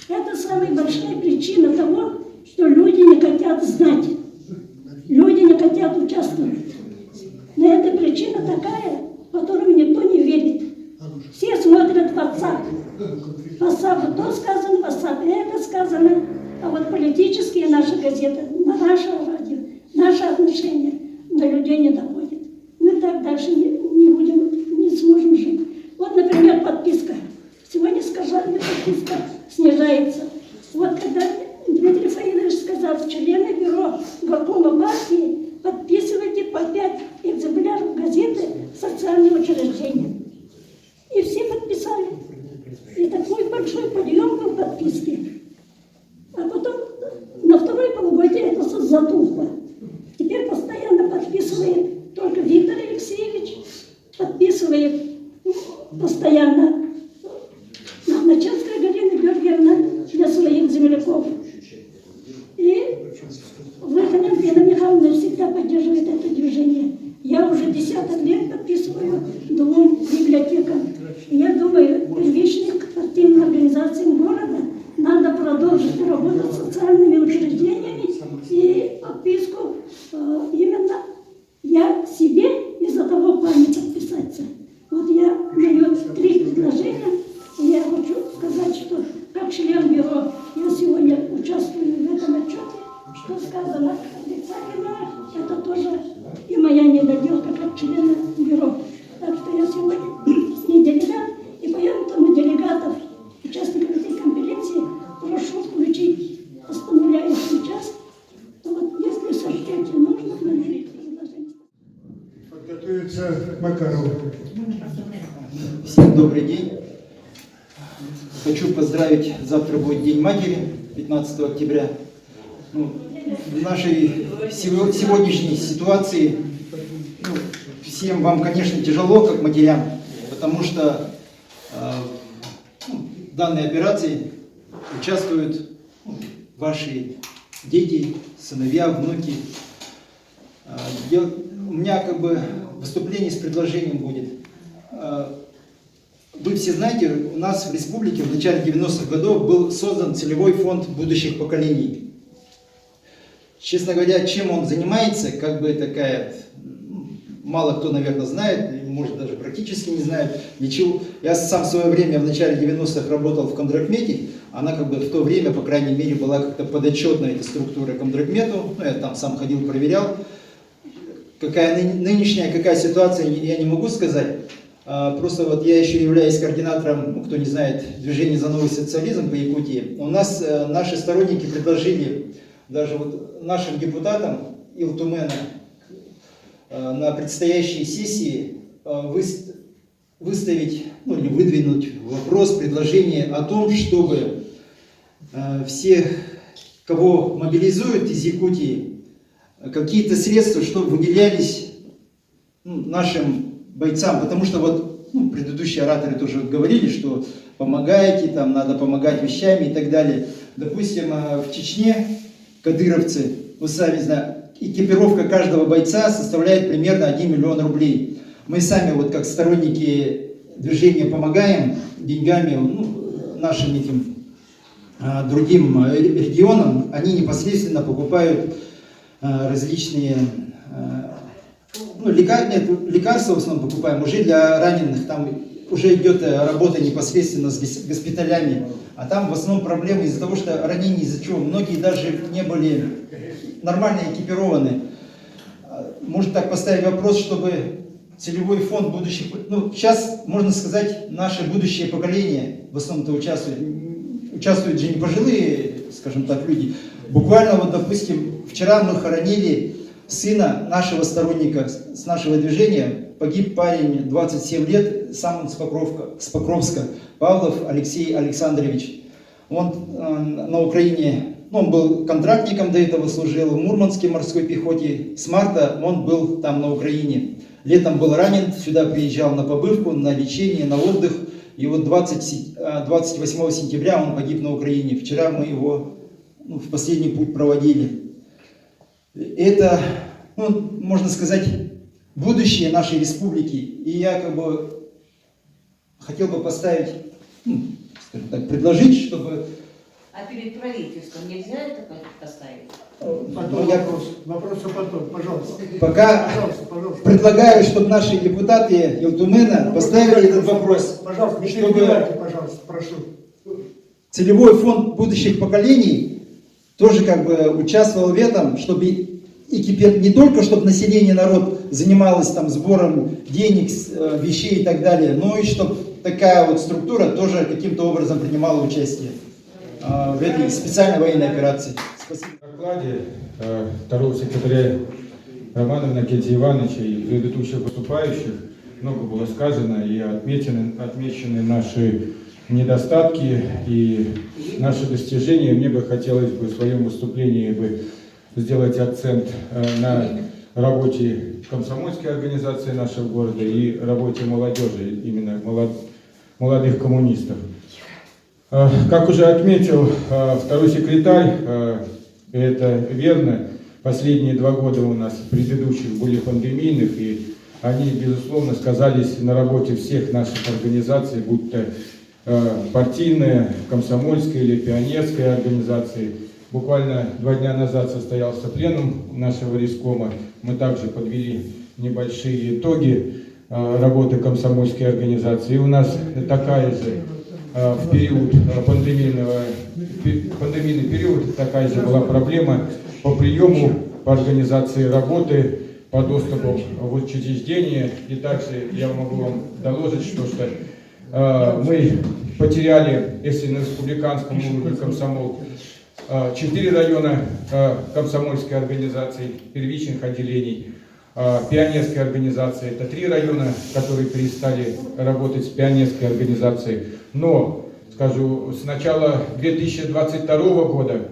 [SPEAKER 3] Это самая большая причина того, что люди не хотят знать, люди не хотят участвовать. Но эта причина такая, которую никто не верит. Все смотрят в WhatsApp. В WhatsApp то сказано, в WhatsApp это сказано. А вот политические наши газеты, на наше радио, наши отношения до людей не доходят. Мы так дальше не будем, не сможем жить. Вот, например, подписка. Сегодня сказали, подписка снижается. Вот когда Дмитрий Фаидович сказал, члены бюро горкома партии, подписывайте по 5 экземпляров газеты «Социальные учреждения». И все подписали. И такой большой подъем был подписки. А потом на второе полугодие это затухло. Теперь постоянно подписывает только Виктор Алексеевич, подписывает постоянно Начальская Галина Георгиевна для своих земляков. И Выхонин Лена Михайловна всегда поддерживает это движение. Я уже 10 лет подписываю 2 библиотекам. И я думаю, первичным партийным организациям города надо продолжить работу с социальными учреждениями и подписку именно я себе из-за того плане подписаться. Вот я даю 3 предложения, и я хочу сказать, что как член бюро я сегодня участвую в этом отчете, что сказано отрицательно, это тоже и моя недоделка как члена бюро. Так что я сегодня с ней делегат, и поэтому делегатов, участников этой конференции, прошу включить постановляющую часть. Вот если сочтете нужно, предложить предложение.
[SPEAKER 1] Подготовиться Макарову.
[SPEAKER 4] Всем добрый день. Хочу поздравить, завтра будет День матери, 15 октября. В нашей сегодняшней ситуации всем вам, конечно, тяжело, как матерям, потому что в данной операции участвуют ваши дети сыновья, внуки. У меня как бы выступление с предложением будет. Вы все знаете, у нас в республике в начале 90-х годов был создан целевой фонд будущих поколений. Честно говоря, чем он занимается, как бы такая, мало кто, наверное, знает, может даже практически не знает. Ничего. Я сам в свое время в начале 90-х работал в Комдрагмете, она как бы в то время, по крайней мере, была как-то подотчетна этой структуры Комдрагмету, я там сам ходил, проверял. Какая нынешняя, какая ситуация, я не могу сказать. Просто вот я еще являюсь координатором, кто не знает, движения за новый социализм по Якутии. У нас наши сторонники предложили даже вот нашим депутатам Илтумена на предстоящей сессии выставить, ну не выдвинуть вопрос, предложение о том, чтобы всех, кого мобилизуют из Якутии, какие-то средства, чтобы выделялись нашим бойцам, потому что вот предыдущие ораторы тоже говорили, что помогаете, там надо помогать вещами и так далее. Допустим, в Чечне кадыровцы, вы сами знаете, экипировка каждого бойца составляет примерно 1 миллион рублей. Мы сами вот как сторонники движения помогаем деньгами нашим этим другим регионам, они непосредственно покупают различные лекарства в основном покупаем, уже для раненых, там уже идет работа непосредственно с госпиталями, а там в основном проблемы из-за того, что ранения, из-за чего многие даже не были нормально экипированы. Может так поставить вопрос, чтобы целевой фонд будущих, сейчас, можно сказать, наше будущее поколение в основном-то участвуют же не пожилые, скажем так, люди. Буквально вот, допустим, вчера мы хоронили сына нашего сторонника с нашего движения, погиб парень, 27 лет, сам он с Покровска, Павлов Алексей Александрович. Он на Украине, он был контрактником до этого, служил в Мурманской морской пехоте. С марта он был там на Украине. Летом был ранен, сюда приезжал на побывку, на лечение, на отдых. И вот 28 сентября он погиб на Украине. Вчера мы его в последний путь проводили. Это, можно сказать, будущее нашей республики. И я как бы хотел бы поставить, скажем так, предложить, чтобы...
[SPEAKER 5] А перед правительством нельзя это поставить?
[SPEAKER 1] Вопросы потом, пожалуйста.
[SPEAKER 4] Пока
[SPEAKER 1] Пожалуйста.
[SPEAKER 4] предлагаю, чтобы наши депутаты Илтумена поставили этот вопрос.
[SPEAKER 1] Пожалуйста, не
[SPEAKER 4] чтобы
[SPEAKER 1] перебивайте, пожалуйста, прошу.
[SPEAKER 4] целевой фонд будущих поколений тоже как бы участвовал в этом, чтобы не только чтобы население, народ занималось там сбором денег, вещей и так далее, но и чтобы такая вот структура тоже каким-то образом принимала участие в этой специальной военной операции. Спасибо.
[SPEAKER 6] В докладе второго секретаря Романа Иннокентия Ивановича и предыдущих выступающих много было сказано и отмечены наши недостатки и наши достижения. Мне бы хотелось бы в своем выступлении сделать акцент на работе комсомольской организации нашего города и работе молодежи, именно молодых коммунистов. Как уже отметил второй секретарь, это верно, последние 2 года у нас предыдущих были пандемийных, и они, безусловно, сказались на работе всех наших организаций, будь то партийная, комсомольская или пионерская организации. Буквально 2 дня назад состоялся пленум нашего райкома. Мы также подвели небольшие итоги работы комсомольской организации. И у нас такая же в период пандемийный период такая же была проблема по приему, по организации работы, по доступу в учреждения. И также я могу вам доложить, что мы потеряли, если на республиканском уровне комсомол, 4 района комсомольской организации, первичных отделений. Пионерская организация — это 3 района, которые перестали работать с пионерской организацией. Но, скажу, с начала 2022 года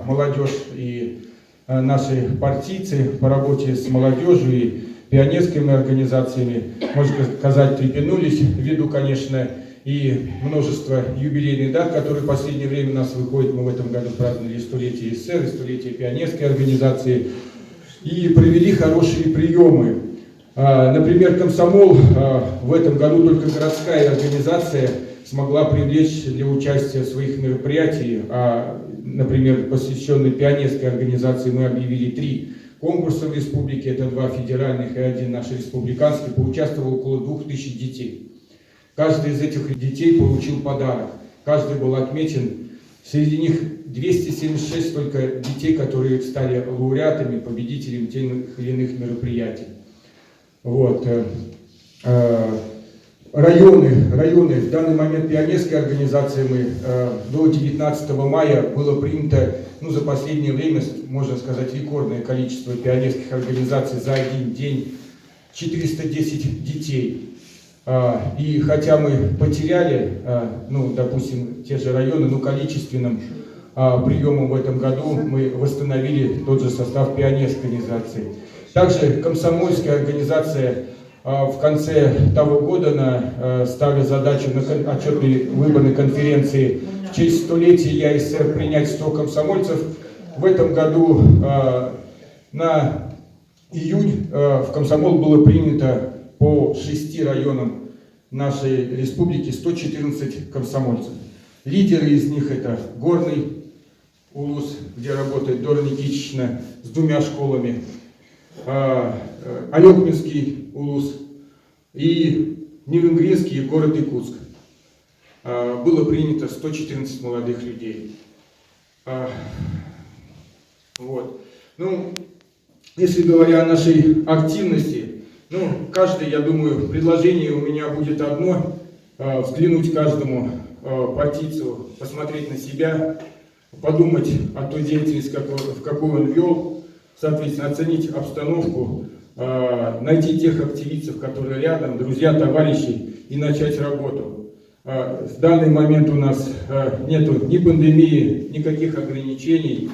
[SPEAKER 6] молодежь и наши партийцы по работе с молодежью и пионерскими организациями, можно сказать, трепенулись ввиду, конечно, и множество юбилейных дат, которые в последнее время у нас выходят. Мы в этом году праздновали столетие СССР, столетие пионерской организации и провели хорошие приемы. Например, комсомол в этом году только городская организация смогла привлечь для участия своих мероприятий, например, посвященной пионерской организации мы объявили 3 конкурса в республике, это 2 федеральных и 1 наш республиканский, поучаствовало около 2000 детей. Каждый из этих детей получил подарок, каждый был отмечен. Среди них 276 только детей, которые стали лауреатами, победителями тех или иных мероприятий. Вот. Районы. В данный момент пионерской организации мы до 19 мая было принято, за последнее время, можно сказать, рекордное количество пионерских организаций за один день, 410 детей. И хотя мы потеряли, допустим, те же районы, количественным приемом в этом году мы восстановили тот же состав пионерской организации. Также комсомольская организация в конце того года ставила задачу на отчетной выборной конференции в честь столетия ЯСР принять 100 комсомольцев. В этом году на июнь в комсомол было принято по 6 районам нашей республики 114 комсомольцев. Лидеры из них это Горный улус, где работает Дора Никитична с 2 школами, Алекминский улус и Невенгринский город Якутск. Было принято 114 молодых людей. Вот. Если говоря о нашей активности, каждое, я думаю, предложение у меня будет одно: взглянуть каждому партийцу, посмотреть на себя, подумать о той деятельности, в какую он вел, соответственно, оценить обстановку, найти тех активистов, которые рядом, друзья, товарищи, и начать работу. В данный момент у нас нету ни пандемии, никаких ограничений.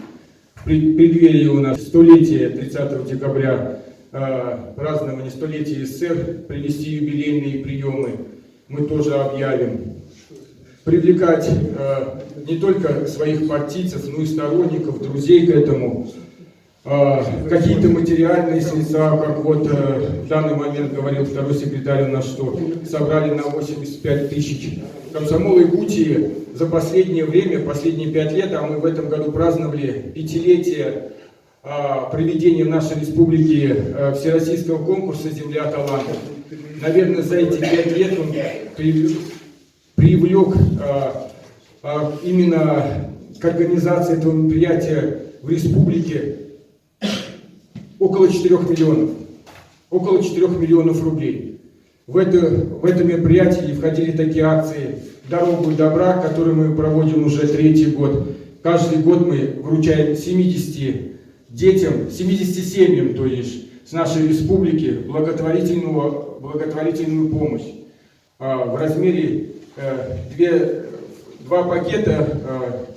[SPEAKER 6] В преддверии у нас столетие 30 декабря, празднование столетия СССР, провести юбилейные приемы мы тоже объявим. Привлекать не только своих партийцев, но и сторонников, друзей к этому. Какие-то материальные средства, как в данный момент говорил второй секретарь у нас, что собрали на 85 тысяч. Комсомол Якутии за последнее время, последние 5 лет, а мы в этом году праздновали 5-летие проведения в нашей республике всероссийского конкурса «Земля талантов». Наверное, за эти 5 лет он привлек именно к организации этого мероприятия в республике около 4 миллионов. Около 4 миллионов рублей. В это мероприятие входили такие акции «Дорогу добра», которые мы проводим уже 3-й год. Каждый год мы вручаем 70 детям, 70 семьям, то есть, с нашей республики благотворительную помощь в размере 2 пакета.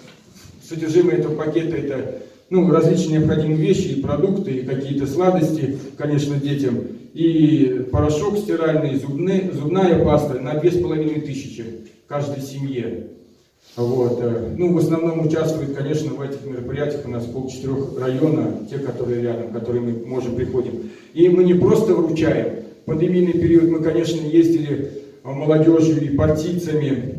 [SPEAKER 6] Содержимое этого пакета — это различные необходимые вещи, и продукты, и какие-то сладости, конечно, детям, и порошок стиральный, зубная паста на 2500 каждой семье. Вот. В основном участвуют, конечно, в этих мероприятиях у нас 3-4 района, те, которые рядом, которые мы можем приходим. И мы не просто вручаем. В пандемийный период мы, конечно, ездили молодежью и партийцами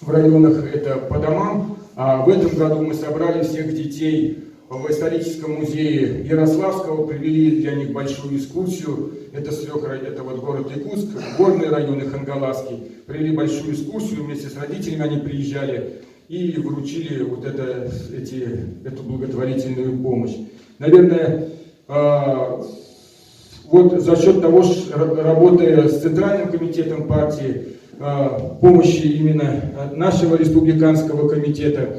[SPEAKER 6] в районах, это по домам, а в этом году мы собрали всех детей в историческом музее Ярославского, привели для них большую экскурсию. Это город Якутск, горный район и Хангаласский. Привели большую экскурсию, вместе с родителями они приезжали и вручили эту благотворительную помощь. Наверное, за счет того, что работая с Центральным комитетом партии, помощи именно нашего республиканского комитета,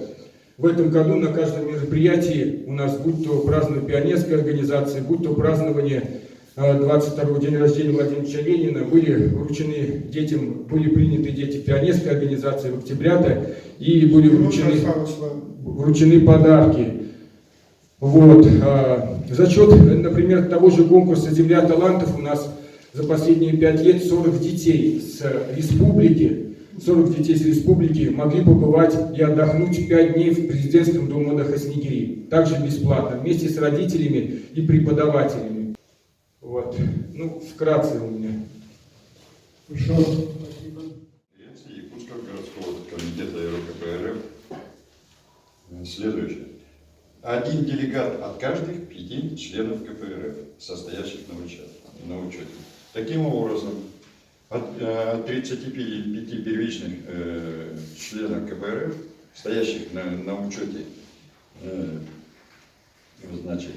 [SPEAKER 6] в этом году на каждом мероприятии у нас, будь то празднование пионерской организации, будь то празднование 22-го дня рождения Владимира Ильича Ленина, были вручены детям, были приняты дети пионерской организации в октября-то, и были вручены подарки. Вот. За счет, например, того же конкурса «Земля талантов» у нас за последние 5 лет 40 детей с республики 40 детей с республики могли побывать и отдохнуть 5 дней в президентском доме отдыха Снегири. Также бесплатно, вместе с родителями и преподавателями. Вот. Ну, вкратце у меня.
[SPEAKER 1] Хорошо.
[SPEAKER 7] Якутского городского комитета РКП РФ следующее. 1 делегат от каждых 5 членов КПРФ, состоящих на учете. Таким образом, от 35 первичных членов КПРФ, стоящих на учете, значит,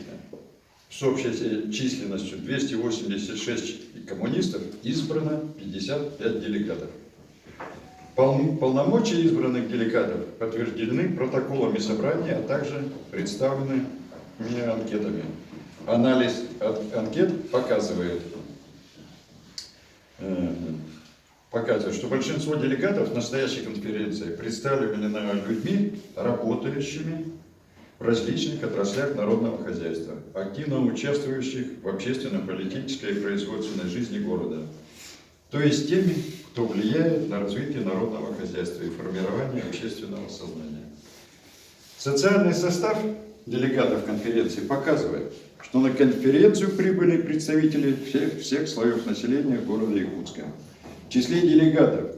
[SPEAKER 7] с общей численностью 286 коммунистов, избрано 55 делегатов. Полномочия избранных делегатов подтверждены протоколами собрания, а также представлены анкетами. Анализ анкет показывает, что большинство делегатов настоящей конференции представлены людьми, работающими в различных отраслях народного хозяйства, активно участвующих в общественно-политической и производственной жизни города, то есть теми, кто влияет на развитие народного хозяйства и формирование общественного сознания. Социальный состав делегатов конференции показывает, что на конференцию прибыли представители всех слоев населения города Якутска. В числе делегатов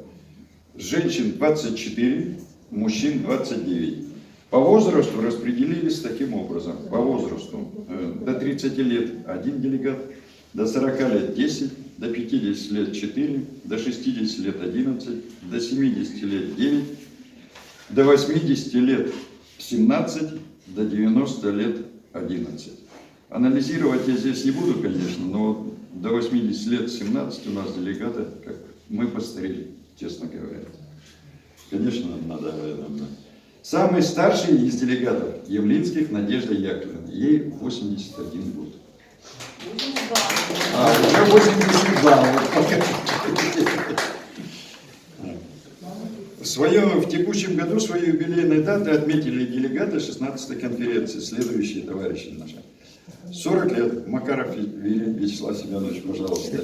[SPEAKER 7] женщин 24, мужчин 29. По возрасту распределились таким образом. По возрасту до 30 лет 1 делегат, до 40 лет 10, до 50 лет 4, до 60 лет 11, до 70 лет 9, до 80 лет 17, до 90 лет 11. Анализировать я здесь не буду, конечно, но до 80 лет 17 у нас делегаты, как мы постарели, честно говоря. Конечно, надо. Самый старший из делегатов Явлинских Надежда Яковлевна, ей 81 год. Уже 82. В текущем году свою юбилейную дату отметили делегаты 16-й конференции, следующие товарищи наши. 40 лет Макаров Вячеслав Семенович, пожалуйста.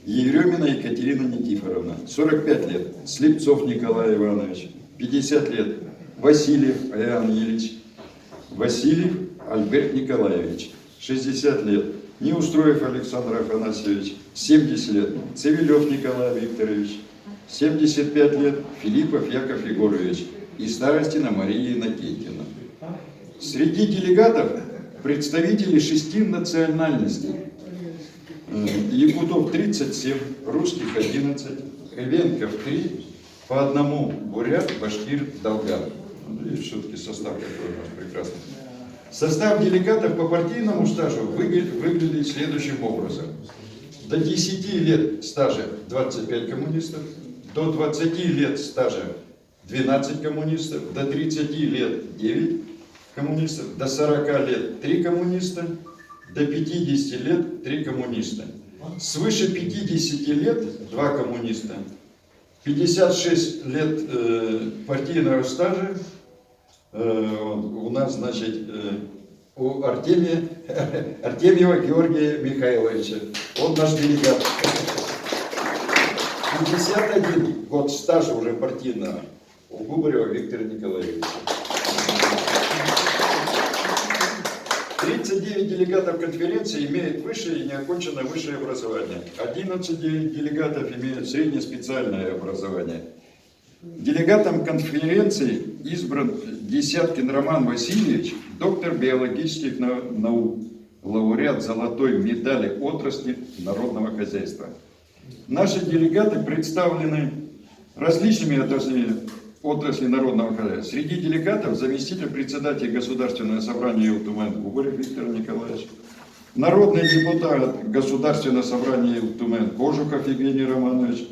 [SPEAKER 7] Еремина Екатерина Никифоровна. 45 лет Слепцов Николай Иванович. 50 лет Васильев Иоанн Ильич. Васильев Альберт Николаевич. 60 лет Неустроев Александр Афанасьевич. 70 лет Цивилев Николай Викторович. 75 лет Филиппов Яков Егорович и Старостина Мария Иннокентьевна. Среди делегатов представители 6 национальностей. Якутов 37, русских 11, хревенков 3, по одному бурят, башкир, долгар. Видите, все-таки состав какой у нас прекрасный. Состав делегатов по партийному стажу выглядит следующим образом. До 10 лет стажа 25 коммунистов, до 20 лет стажа 12 коммунистов, до 30 лет 9 коммунистов, до 40 лет 3 коммуниста, до 50 лет 3 коммуниста. Свыше 50 лет 2 коммуниста, 56 лет партийного стажа у нас, значит, у Артемьева Георгия Михайловича. Он наш делегат. 51 год стажа уже партийного у Губарева Виктора Николаевича. 39 делегатов конференции имеют высшее и неоконченное высшее образование. 11 делегатов имеют среднее специальное образование. Делегатом конференции избран Десяткин Роман Васильевич, доктор биологических наук, лауреат золотой медали отрасли народного хозяйства. Наши делегаты представлены различными отрасли народного хозяйства. Среди делегатов заместитель председателя Государственного собрания Елтумен Губарев Виктор Николаевич, народный депутат Государственного собрания Елтумен Кожухов Евгений Романович,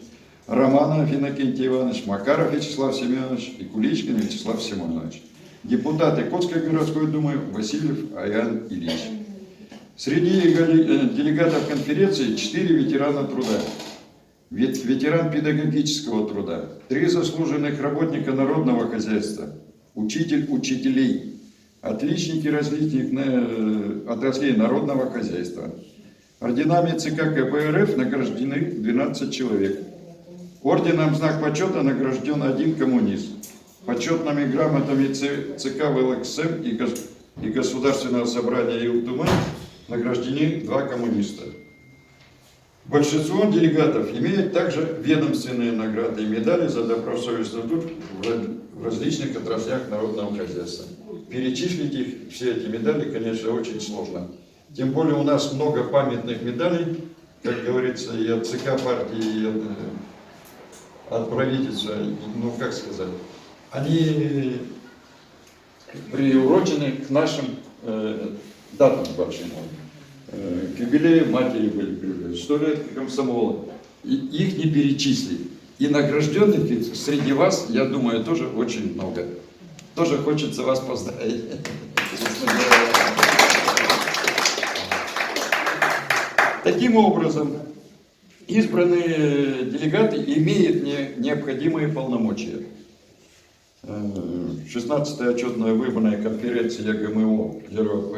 [SPEAKER 7] Романов Иннокентий Иванович, Макаров Вячеслав Семенович и Куличкин Вячеслав Симонович. Депутаты Якутской городской думы Васильев Иоанн Ильич. Среди делегатов конференции 4 ветерана труда. Ветеран педагогического труда, 3 заслуженных работника народного хозяйства, учитель учителей, отличники различных отраслей народного хозяйства. Орденами ЦК КПРФ награждены 12 человек. Орденом «Знак почета» награжден один коммунист. Почетными грамотами ЦК ВЛКСМ и Государственного собрания Илтума награждены 2 коммуниста. Большинство делегатов имеют также ведомственные награды и медали за добросовестный труд в различных отраслях народного хозяйства. Перечислить их, все эти медали, конечно, очень сложно. Тем более у нас много памятных медалей, как говорится, и от ЦК партии, и от правительства, ну как сказать, они приурочены к нашим датам большим. К юбилею матери были приведены, 100 лет комсомола. И их не перечислить. И награжденных среди вас, я думаю, тоже очень много. Тоже хочется вас поздравить. Таким образом, избранные делегаты имеют необходимые полномочия. 16-я отчетная выборная конференция ГМО Героев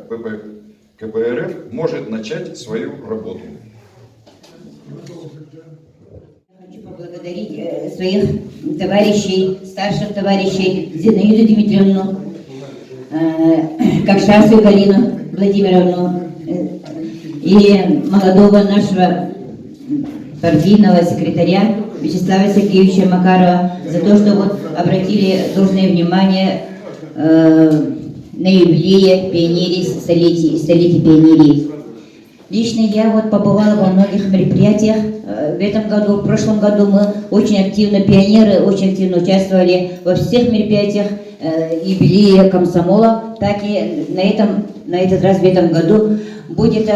[SPEAKER 7] ПП КПРФ может начать свою работу.
[SPEAKER 8] Хочу поблагодарить своих товарищей, старших товарищей, Зинаиду Дмитриевну, Кокшасу Галину Владимировну и молодого нашего партийного секретаря Вячеслава Сергеевича Макарова за то, что вот обратили должное внимание на юбилее пионерии, столетия пионерии. Лично я вот побывала во многих мероприятиях в этом году, в прошлом году мы очень активно, пионеры очень активно участвовали во всех мероприятиях юбилея комсомола, так и на этот раз в этом году будет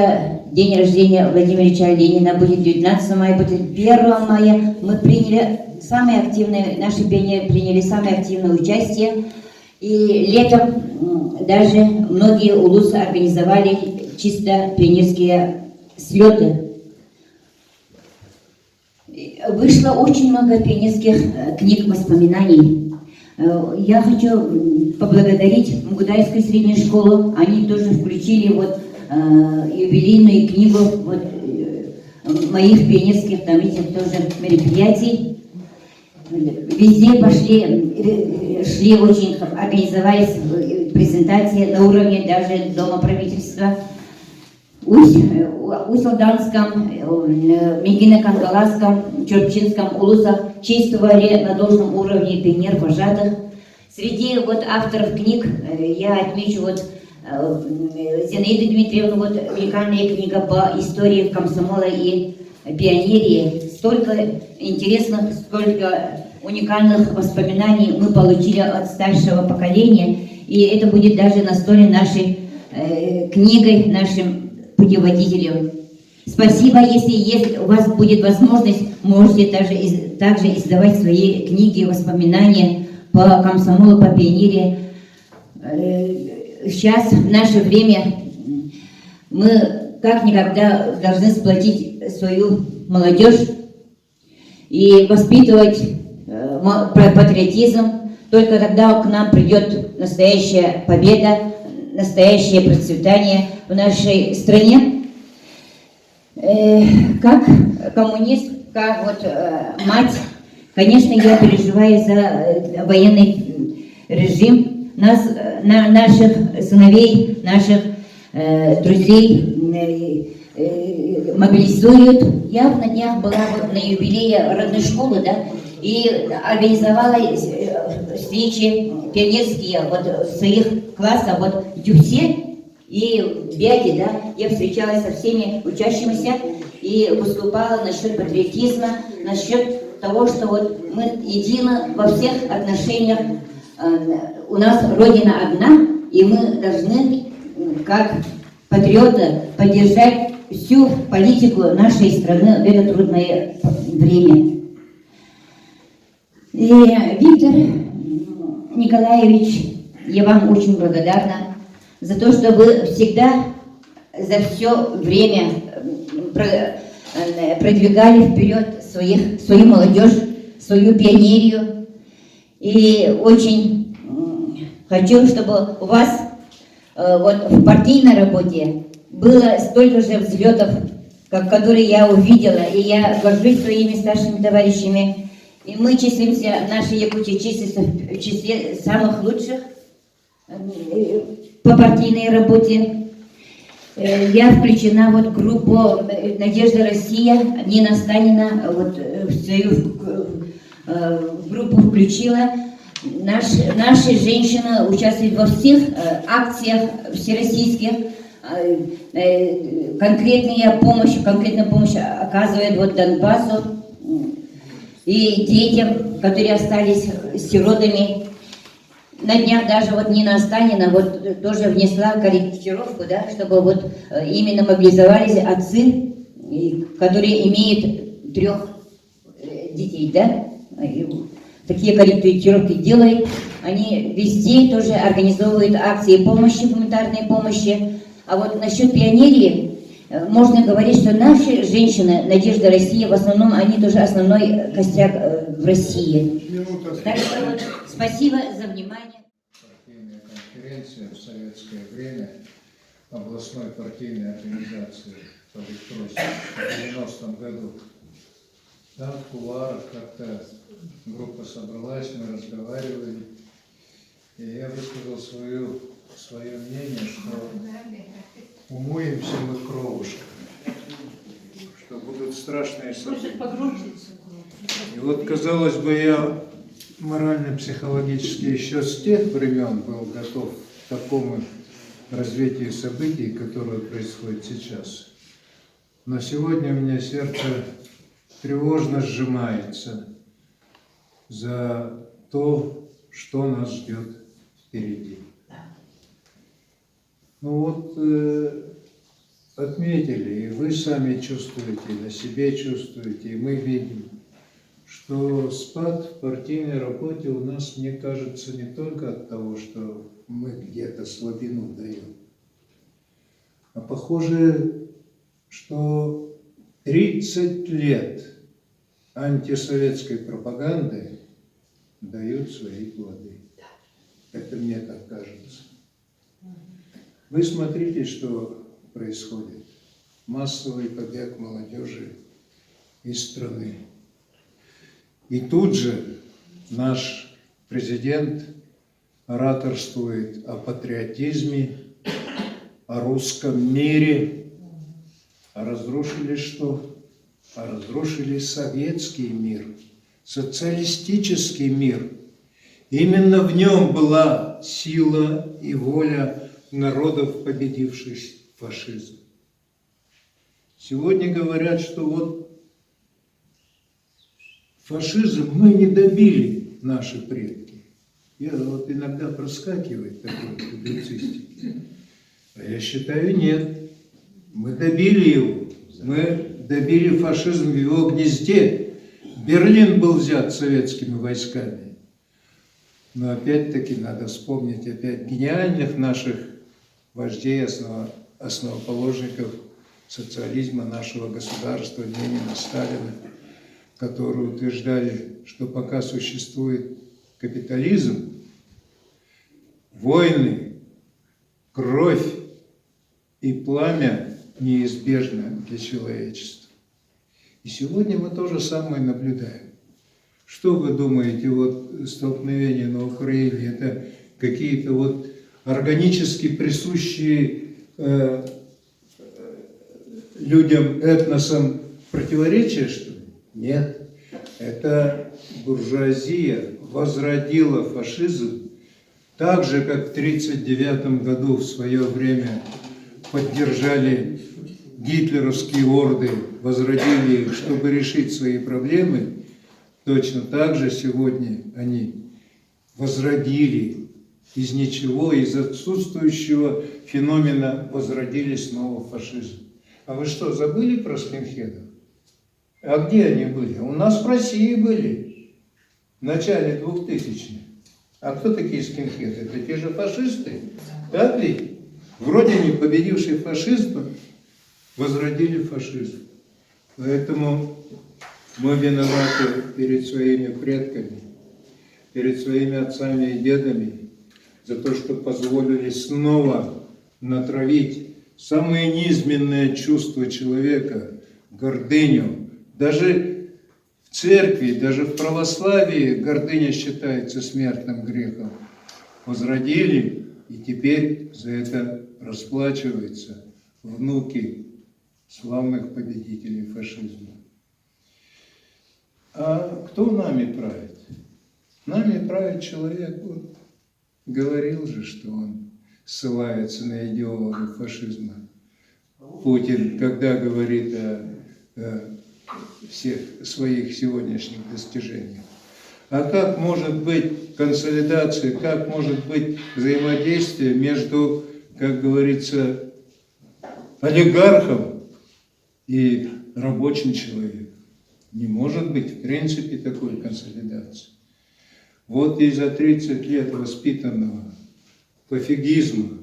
[SPEAKER 8] день рождения Владимира Ильича Ленина, будет 19 мая, будет 1 мая. Мы приняли самые активные, наши пионеры приняли самое активное участие. И летом даже многие улусы организовали чисто пионерские слеты. Вышло очень много пионерских книг воспоминаний. Я хочу поблагодарить Мугудаевскую среднюю школу. Они тоже включили вот юбилейную книгу вот, моих пионерских там этих тоже мероприятий. Везде шли очень, организовались презентации на уровне даже Дома правительства. Усть-Алданском, Мегино-Кангаласском, Чурчинском улусах чествовали на должном уровне пионер-вожатых. Среди вот авторов книг я отмечу вот Зинаиду Дмитриевну, вот уникальная книга по истории комсомола и пионерии. Столько интересных, столько уникальных воспоминаний мы получили от старшего поколения. И это будет даже на столе нашей книгой, нашим путеводителем. Спасибо, если у вас будет возможность, можете также издавать свои книги, воспоминания по комсомолу, по пионерии. Сейчас, в наше время, мы как никогда должны сплотить свою молодежь и воспитывать патриотизм. Только тогда к нам придет настоящая победа, настоящее процветание в нашей стране. Как коммунист, как вот мать, конечно, я переживаю за военный режим. Наших сыновей, наших друзей мобилизуют. Я на днях была вот на юбилее родной школы, да, и организовала встречи пионерские вот в своих классах, вот в Дюсе и в Бяге, да, я встречалась со всеми учащимися и выступала насчет патриотизма, насчет того, что вот мы едины во всех отношениях. У нас Родина одна, и мы должны, как патриоты, поддержать всю политику нашей страны в это трудное время. И, Виктор Николаевич, я вам очень благодарна за то, что вы всегда за все время продвигали вперед свою молодежь, свою пионерию. И очень хочу, чтобы у вас вот в партийной работе было столько же взлетов, который я увидела, и я горжусь своими старшими товарищами. И мы числимся, наша Якутия числится в числе самых лучших по партийной работе. Я включена вот в группу «Надежда Россия», Нина Станина вот в свою группу включила. Наши женщины участвуют во всех акциях всероссийских, конкретную помощь оказывают вот Донбассу и детям, которые остались сиротами. На днях даже вот Нина Останина вот тоже внесла корректировку, да, чтобы вот именно мобилизовались отцы, которые имеют 3 детей, да, и такие корректировки делают. Они везде тоже организовывают акции помощи, гуманитарной помощи. А вот насчет пионерии, можно говорить, что наши женщины, Надежда Россия, в основном, они тоже основной костяк в России. Так что вот, спасибо за внимание.
[SPEAKER 9] Партийная конференция в советское время областной партийной организации по Электрости в 90-м году. Там в кулуарах как-то группа собралась, мы разговаривали, и я высказал свое мнение, что умоемся мы кровушкой, что будут страшные события. И вот, казалось бы, я морально-психологически еще с тех времен был готов к такому развитию событий, которое происходит сейчас. Но сегодня у меня сердце тревожно сжимается за то, что нас ждет впереди. Ну вот, отметили, и вы сами чувствуете, и на себе чувствуете, и мы видим, что спад в партийной работе у нас, мне кажется, не только от того, что мы где-то слабину даем, а похоже, что 30 лет антисоветской пропаганды дают свои плоды. Это мне так кажется. Вы смотрите, что происходит. Массовый побег молодежи из страны. И тут же наш президент ораторствует о патриотизме, о русском мире. А разрушили что? А разрушили советский мир, социалистический мир. Именно в нем была сила и воля народов, победивших фашизм. Сегодня говорят, что вот фашизм мы не добили, наши предки. Я вот иногда проскакивает такой публицистики. А я считаю, нет. Мы добили его. Мы добили фашизм в его гнезде. Берлин был взят советскими войсками. Но опять-таки надо вспомнить опять гениальных наших вождей, основоположников социализма, нашего государства, Ленина, Сталина, которые утверждали, что пока существует капитализм, войны, кровь и пламя неизбежны для человечества. И сегодня мы то же самое наблюдаем. Что вы думаете, вот столкновения на Украине, это какие-то вот органически присущие людям, этносам противоречия, что ли? Нет. Это буржуазия возродила фашизм так же, как в 1939 году в свое время поддержали гитлеровские орды, возродили их, чтобы решить свои проблемы. Точно так же сегодня они возродили из ничего, из отсутствующего феномена возродили снова фашизм. А вы что, забыли про скинхедов? А где они были? У нас в России были в начале 2000-х. А кто такие скинхеды? Это те же фашисты, так ли? Вроде не победивший фашизм, возродили фашизм. Поэтому мы виноваты перед своими предками, перед своими отцами и дедами за то, что позволили снова натравить самые низменные чувства человека, гордыню. Даже в церкви, даже в православии гордыня считается смертным грехом. Возродили, и теперь за это расплачиваются внуки славных победителей фашизма. А кто нами правит? Нами правит человек, вот, говорил же, что он ссылается на идеологов фашизма. Путин, когда говорит о всех своих сегодняшних достижениях. А как может быть консолидация, как может быть взаимодействие между, как говорится, олигархом и рабочим человеком? Не может быть в принципе такой консолидации. Вот и за 30 лет воспитанного пофигизма,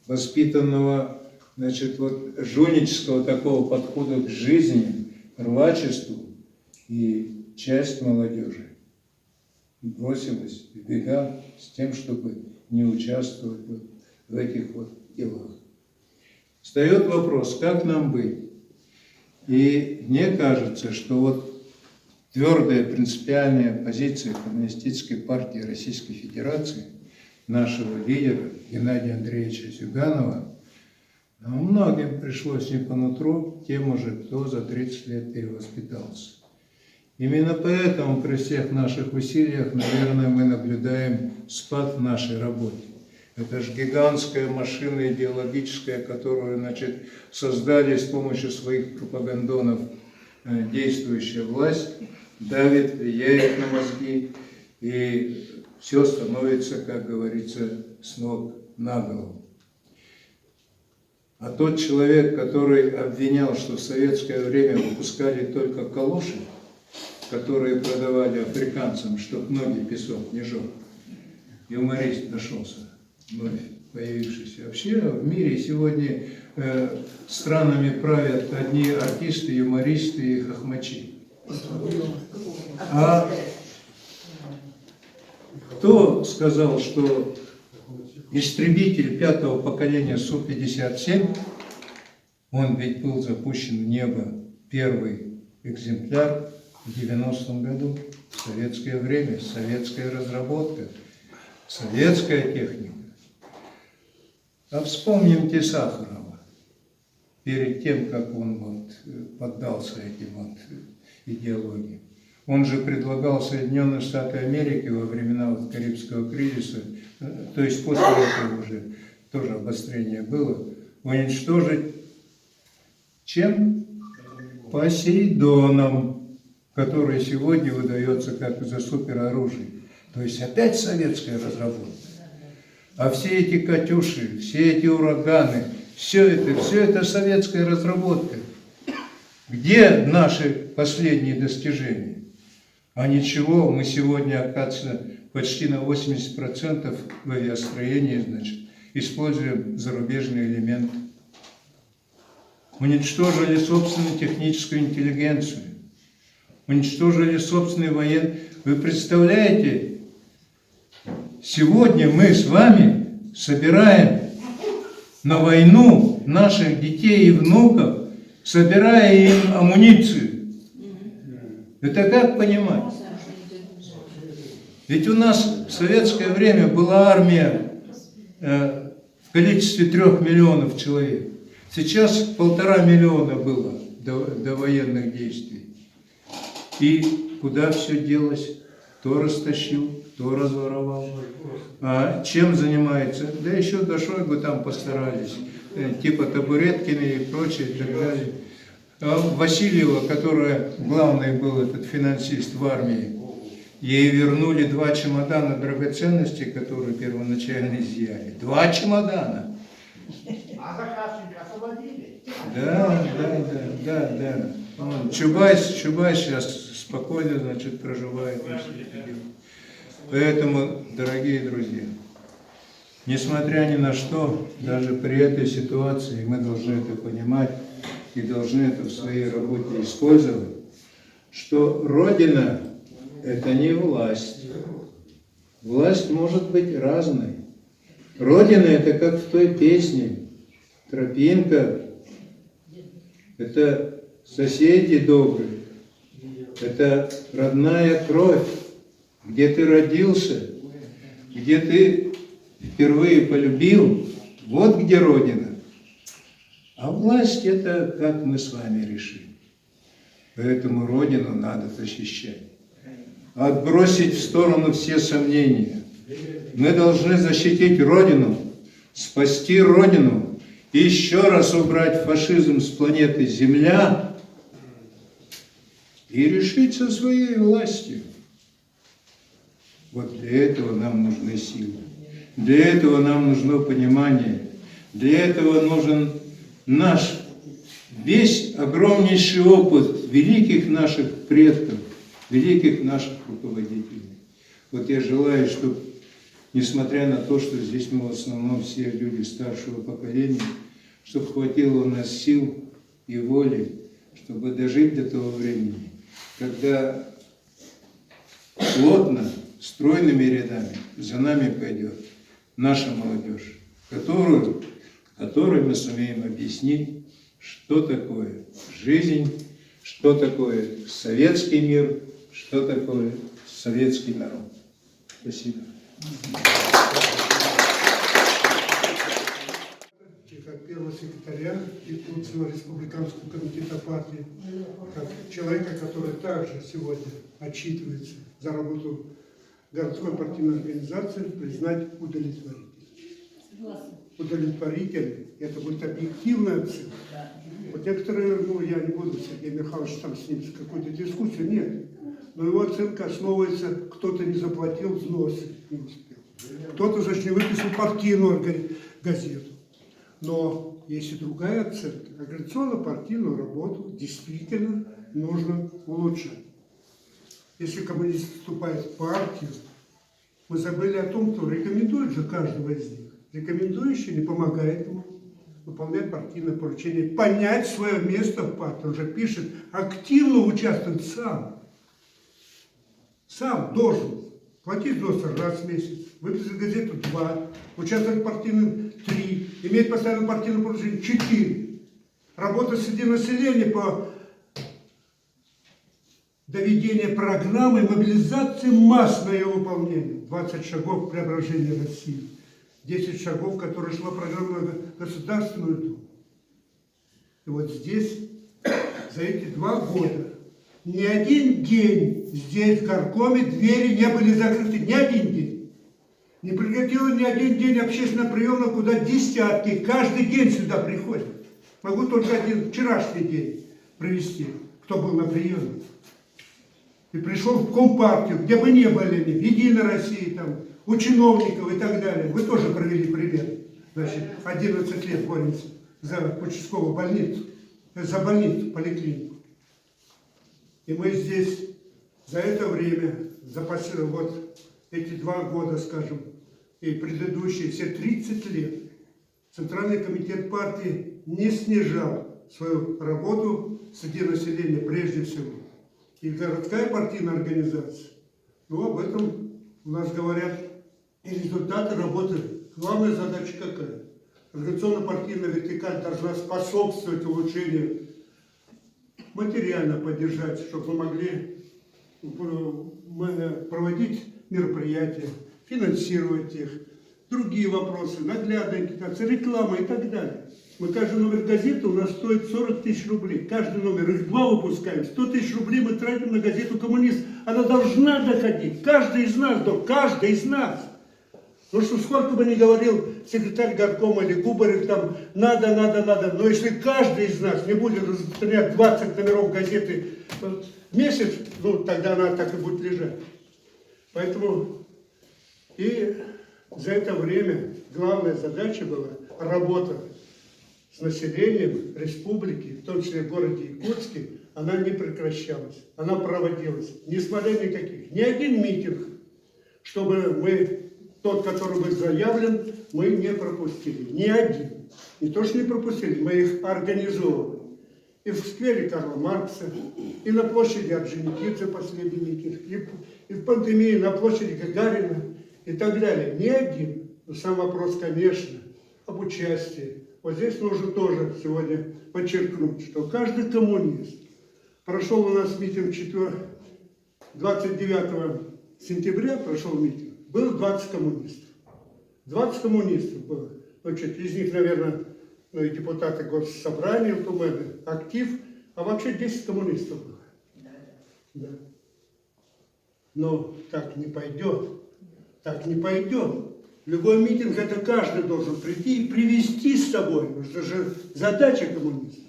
[SPEAKER 9] воспитанного, значит, вот жульнического такого подхода к жизни, рвачеству, и часть молодежи бросилась в бега с тем, чтобы не участвовать вот в этих вот делах. Встает вопрос, как нам быть? И мне кажется, что вот твердая принципиальная позиция Коммунистической партии Российской Федерации, нашего лидера Геннадия Андреевича Зюганова, многим пришлось не по нутру тем уже, кто за 30 лет перевоспитался. Именно поэтому при всех наших усилиях, наверное, мы наблюдаем спад в нашей работе. Это же гигантская машина идеологическая, которую, значит, создали с помощью своих пропагандонов действующая власть, давит, влияет на мозги, и все становится, как говорится, с ног на голову. А тот человек, который обвинял, что в советское время выпускали только калоши, которые продавали африканцам, чтобы ноги песок не жег, юморист нашелся, вновь появившийся. Вообще в мире сегодня странами правят одни артисты, юмористы и хохмачи. А кто сказал, что истребитель 5-го поколения Су-57, он ведь был запущен в небо, первый экземпляр в 90-м году, в советское время, советская разработка, советская техника. А вспомните Сахарова, перед тем, как он вот поддался этим вот идеологиям. Он же предлагал Соединенные Штаты Америки во времена вот Карибского кризиса, то есть после этого уже тоже обострение было, уничтожить чем? Посейдоном, который сегодня выдается как за супероружие. То есть опять советская разработка. А все эти «Катюши», все эти «Ураганы», все это советская разработка. Где наши последние достижения? А ничего, мы сегодня, оказывается, почти на 80% в авиастроении, значит, используем зарубежные элементы. Уничтожили собственную техническую интеллигенцию, уничтожили собственный военный. Вы представляете, сегодня мы с вами собираем на войну наших детей и внуков, собирая им амуницию. Это как понимать? Ведь у нас в советское время была армия в количестве 3 миллионов человек. Сейчас 1,5 миллиона было до военных действий. И куда все делось? Кто растащил, кто разворовал. А чем занимается? Да еще до Шойгу там постарались. Типа Табуреткина и прочее, и так далее. А Васильева, которая главный был этот финансист в армии, ей вернули 2 чемодана драгоценностей, которые первоначально изъяли. 2 чемодана. А заказчика освободили? Да. Чубайс сейчас спокойно, значит, проживает. Поэтому, дорогие друзья, несмотря ни на что, даже при этой ситуации мы должны это понимать и должны это в своей работе использовать, что Родина – это не власть. Власть может быть разной. Родина – это как в той песне, тропинка – это соседи добрые. Это родная кровь, где ты родился, где ты впервые полюбил, вот где Родина. А власть это как мы с вами решим. Поэтому Родину надо защищать. Отбросить в сторону все сомнения. Мы должны защитить Родину, спасти Родину и еще раз убрать фашизм с планеты Земля и решить со своей властью. Вот для этого нам нужны силы. Для этого нам нужно понимание. Для этого нужен наш весь огромнейший опыт великих наших предков, великих наших руководителей. Вот я желаю, чтобы, несмотря на то, что здесь мы в основном все люди старшего поколения, чтобы хватило у нас сил и воли, чтобы дожить до того времени, когда плотно, стройными рядами за нами пойдет наша молодежь, которой мы сумеем объяснить, что такое жизнь, что такое советский мир, что такое советский народ. Спасибо.
[SPEAKER 1] Как первого секретаря Иркутского республиканского комитета партии, как человека, который также сегодня отчитывается за работу городской партийной организации, признать удовлетворительным. Удовлетворительным. Это будет объективная оценка. Вот некоторые, я не буду, Сергей Михайлович, там с ним какую-то дискуссию, нет. Но его оценка основывается, кто-то не заплатил взносы, не успел. Кто-то, значит, не выписал партийную газету. Но есть и другая оценка. Организационно-партийную работу действительно нужно улучшать. Если коммунист вступает в партию, мы забыли о том, кто рекомендует же каждого из них. Рекомендующий не помогает ему выполнять партийное поручение, понять свое место в партии. Он же пишет, активно участвует сам. Сам должен платить взносы раз в месяц, выписать газету 2, участвовать в партийном 3, иметь постоянное партийное поручение 4, работать среди населения по доведению программы мобилизации масс на ее выполнение. 20 шагов преображения России. 10 шагов, которые шла программа Государственную Думу. И вот здесь, за эти 2 года, ни один день здесь, в горкоме, двери не были закрыты. Ни один день. Не прекратило ни один день общественного приема, куда десятки, каждый день сюда приходят. Могу только один вчерашний день привести, кто был на приеме. И пришел в Компартию, где бы не были они, в Единой России, там, у чиновников и так далее. Вы тоже провели пример. Значит, 11 лет боремся за участковую больницу, за больницу, поликлинику. И мы здесь за это время, за вот эти 2 года, скажем, и предыдущие все 30 лет, Центральный комитет партии не снижал свою работу среди населения прежде всего. И городская партийная организация, об этом у нас говорят и результаты работы. Главная задача какая? Организационно-партийная вертикаль должна способствовать улучшению, материально поддержать, чтобы мы могли проводить мероприятия, финансировать их, другие вопросы, наглядная агитация, реклама и так далее. Мы каждый номер газеты у нас стоит 40 000 рублей. Каждый номер, их 2 выпускаем. 100 000 рублей мы тратим на газету «Коммунист». Она должна доходить. Каждый из нас, каждый из нас. Потому что сколько бы ни говорил секретарь горкома или Губарев, там, надо. Но если каждый из нас не будет распространять 20 номеров газеты в месяц, тогда она так и будет лежать. Поэтому и за это время главная задача была работа с населением республики, в том числе в городе Иркутске, она не прекращалась, она проводилась, несмотря ни один митинг, чтобы мы, тот, который был заявлен, мы не пропустили, ни один. Не то, что не пропустили, мы их организовывали. И в сквере Карла Маркса, и на площади Орджоникидзе последний митинг, и в пандемии на площади Гагарина и так далее. Ни один. Но сам вопрос, конечно, об участии, Вот здесь нужно тоже сегодня подчеркнуть, что каждый коммунист прошел у нас митинг 29 сентября, прошел митинг, было 20 коммунистов. 20 коммунистов было. Значит, из них, наверное, ну, и депутаты Госсобрания, актив, а вообще 10 коммунистов было. Да. Но так не пойдет. Так не пойдет. Любой митинг это каждый должен прийти и привести с собой. Это же задача коммунистов.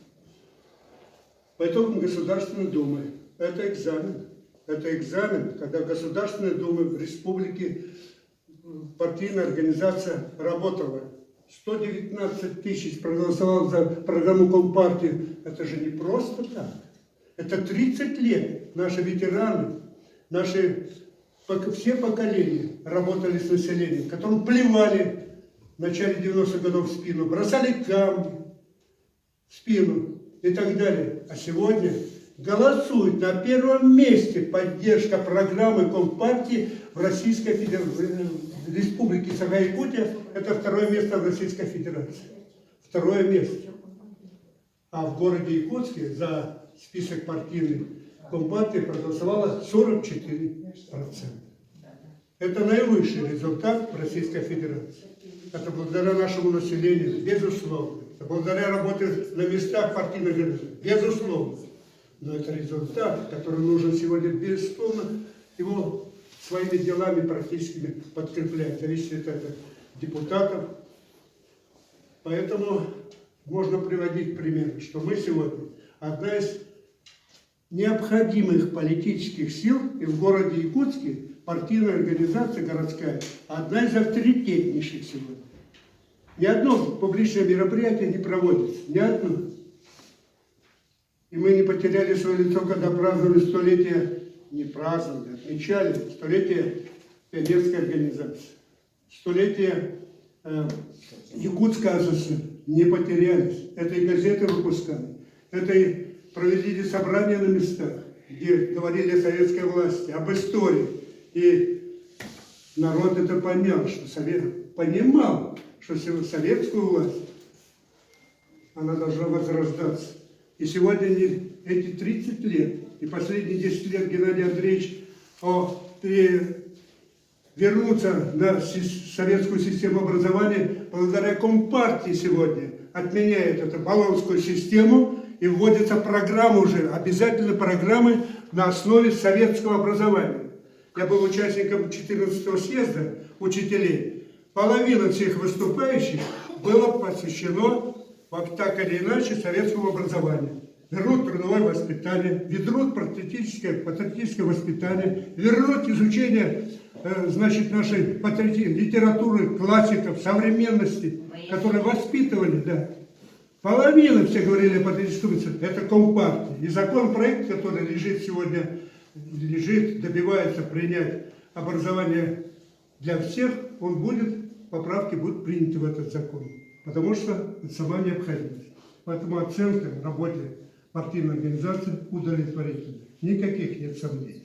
[SPEAKER 1] По итогам Государственной Думы. Это экзамен. Это экзамен, когда Государственная Дума в республике, партийная организация работала. 119 тысяч проголосовало за программу Компартии. Это же не просто так. Это 30 лет наши ветераны, наши все поколения работали с населением, которым плевали в начале 90-х годов в спину, бросали камни в спину и так далее. А сегодня голосует на первом месте поддержка программы Компартии в Российской Федерации. Республике Саха-Якутия это второе место в Российской Федерации. Второе место. А в городе Якутске за список партийной Компартии проголосовало 44%. Это наивысший результат в Российской Федерации. Это благодаря нашему населению, безусловно. Это благодаря работе на местах партийных организаций, безусловно. Но это результат, который нужен сегодня, безусловно, его своими делами практически подкреплять. Зависит от депутатов. Поэтому можно приводить примеры, что мы сегодня одна из необходимых политических сил, и в городе Якутске партийная организация городская одна из авторитетнейших сегодня. Ни одно публичное мероприятие не проводится, ни одно. И мы не потеряли свое лицо, когда праздновали столетие, не праздновали, отмечали столетие пионерской организации, столетие Якутской АЗС, не потерялись. Это и газеты выпускали, это и провели собрания на местах, где говорили о советской власти, об истории. И народ это понял, понимал, что советскую власть, она должна возрождаться. И сегодня эти 30 лет и последние 10 лет Геннадий Андреевич вернуться на советскую систему образования благодаря Компартии сегодня отменяет эту баллонскую систему и вводится программа уже, обязательно программы на основе советского образования. Я был участником 14-го съезда учителей. Половина всех выступающих было посвящено так или иначе советскому образованию. Вернуть трудовое воспитание, вернуть патриотическое воспитание, вернуть изучение нашей литературы, классиков, современности, которые воспитывали, да. Половина все говорили о патриотическом воспитании. Это Компартия. И законопроект, который добивается принять образование для всех, поправки будут приняты в этот закон. Потому что это сама необходимость. Поэтому оценка работе партийной организации удовлетворительная. Никаких нет сомнений.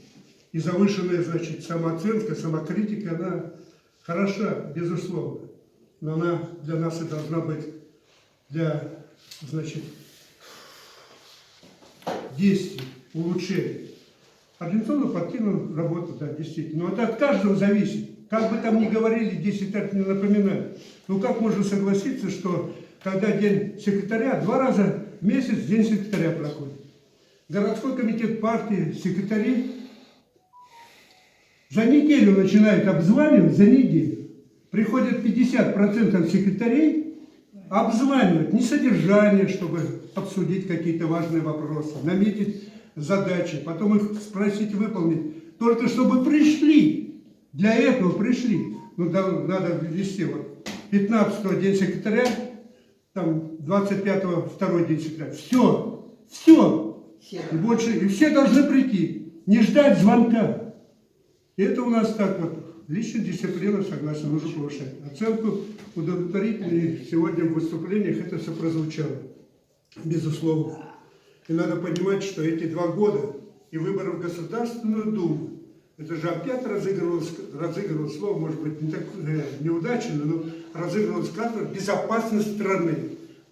[SPEAKER 1] И завышенная, самооценка, самокритика, она хороша, безусловно. Но она для нас и должна быть для, действий, улучшений. Организационно-партийную работу, да, действительно. Но это от каждого зависит. Как бы там ни говорили, 10 лет не напоминают. Ну как можно согласиться, что когда день секретаря, 2 раза в месяц день секретаря проходит. Городской комитет партии, секретари за неделю начинают обзванивать, за неделю. Приходят 50% секретарей, обзванивать не содержание, чтобы обсудить какие-то важные вопросы, наметить задачи, потом их спросить выполнить, только чтобы пришли. Для этого пришли. Ну, надо ввести 15-го день секретаря, там 25-го второй день секретаря. Все. И больше, и все должны прийти. Не ждать звонка. И это у нас так вот. Личная дисциплина, согласен, нужно повышать. Оценку удовлетворительной сегодня в выступлениях это все прозвучало. Безусловно. И надо понимать, что эти 2 года и выборы в Государственную Думу, это же опять разыгрывалось слово, может быть, не так неудачно, но разыгрывалось кадр безопасность страны.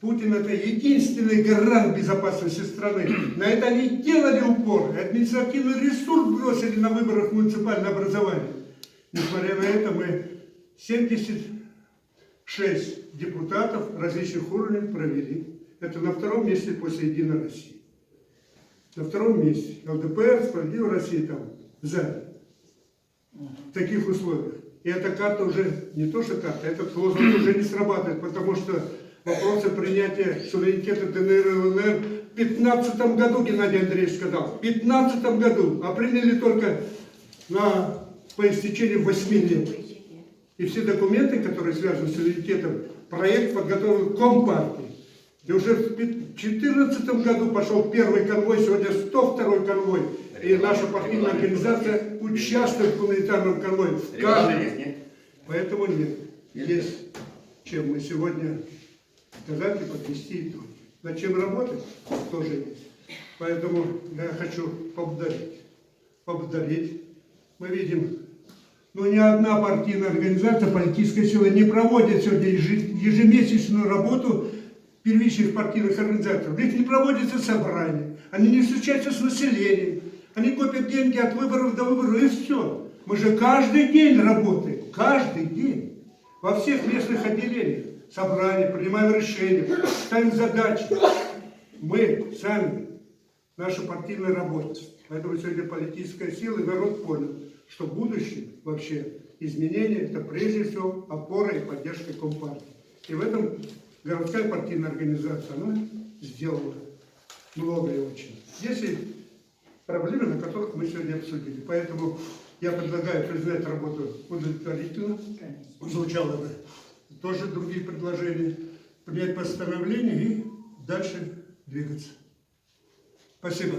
[SPEAKER 1] Путин это единственный гарант безопасности страны. На это они делали упор. Административный ресурс бросили на выборах муниципального образования. Несмотря на это, мы 76 депутатов различных уровней провели. Это на втором месте после «Единой России». На втором месте. ЛДПР, «Справедливая Россия» там сзади. В таких условиях. И эта карта уже, не то что карта, этот лозунг уже не срабатывает, потому что вопросы принятия суверенитета ДНР и ЛНР в 2015 году, Геннадий Андреевич сказал, в 2015 году, а приняли только по истечении 8 лет. И все документы, которые связаны с суверенитетом, проект подготовил Компартии. И уже в 2014 году пошел первый конвой, сегодня 102-й конвой. И наша партийная организация участвует в гуманитарном конвое. В каждом. Поэтому нет. Есть чем мы сегодня сказать и подвести итоги. Над чем работать тоже есть. Поэтому я хочу поблагодарить. Мы видим, ни одна партийная организация, политическая сила не проводит сегодня ежемесячную работу первичных партийных организаций. У них не проводятся собрания, они не встречаются с населением, они копят деньги от выборов до выборов, и все. Мы же каждый день работаем, каждый день, во всех местных отделениях, собрания, принимаем решения, ставим задачи. Мы сами, наша партийная работа. Поэтому сегодня политическая сила и народ понял, что будущее вообще изменения – это прежде всего опора и поддержка Компартии. И в этом городская партийная организация, она сделала многое очень. Есть и проблемы, на которых мы сегодня обсудили. Поэтому я предлагаю признать работу удовлетворительно. Звучало тоже другие предложения. Принять постановление и дальше двигаться. Спасибо.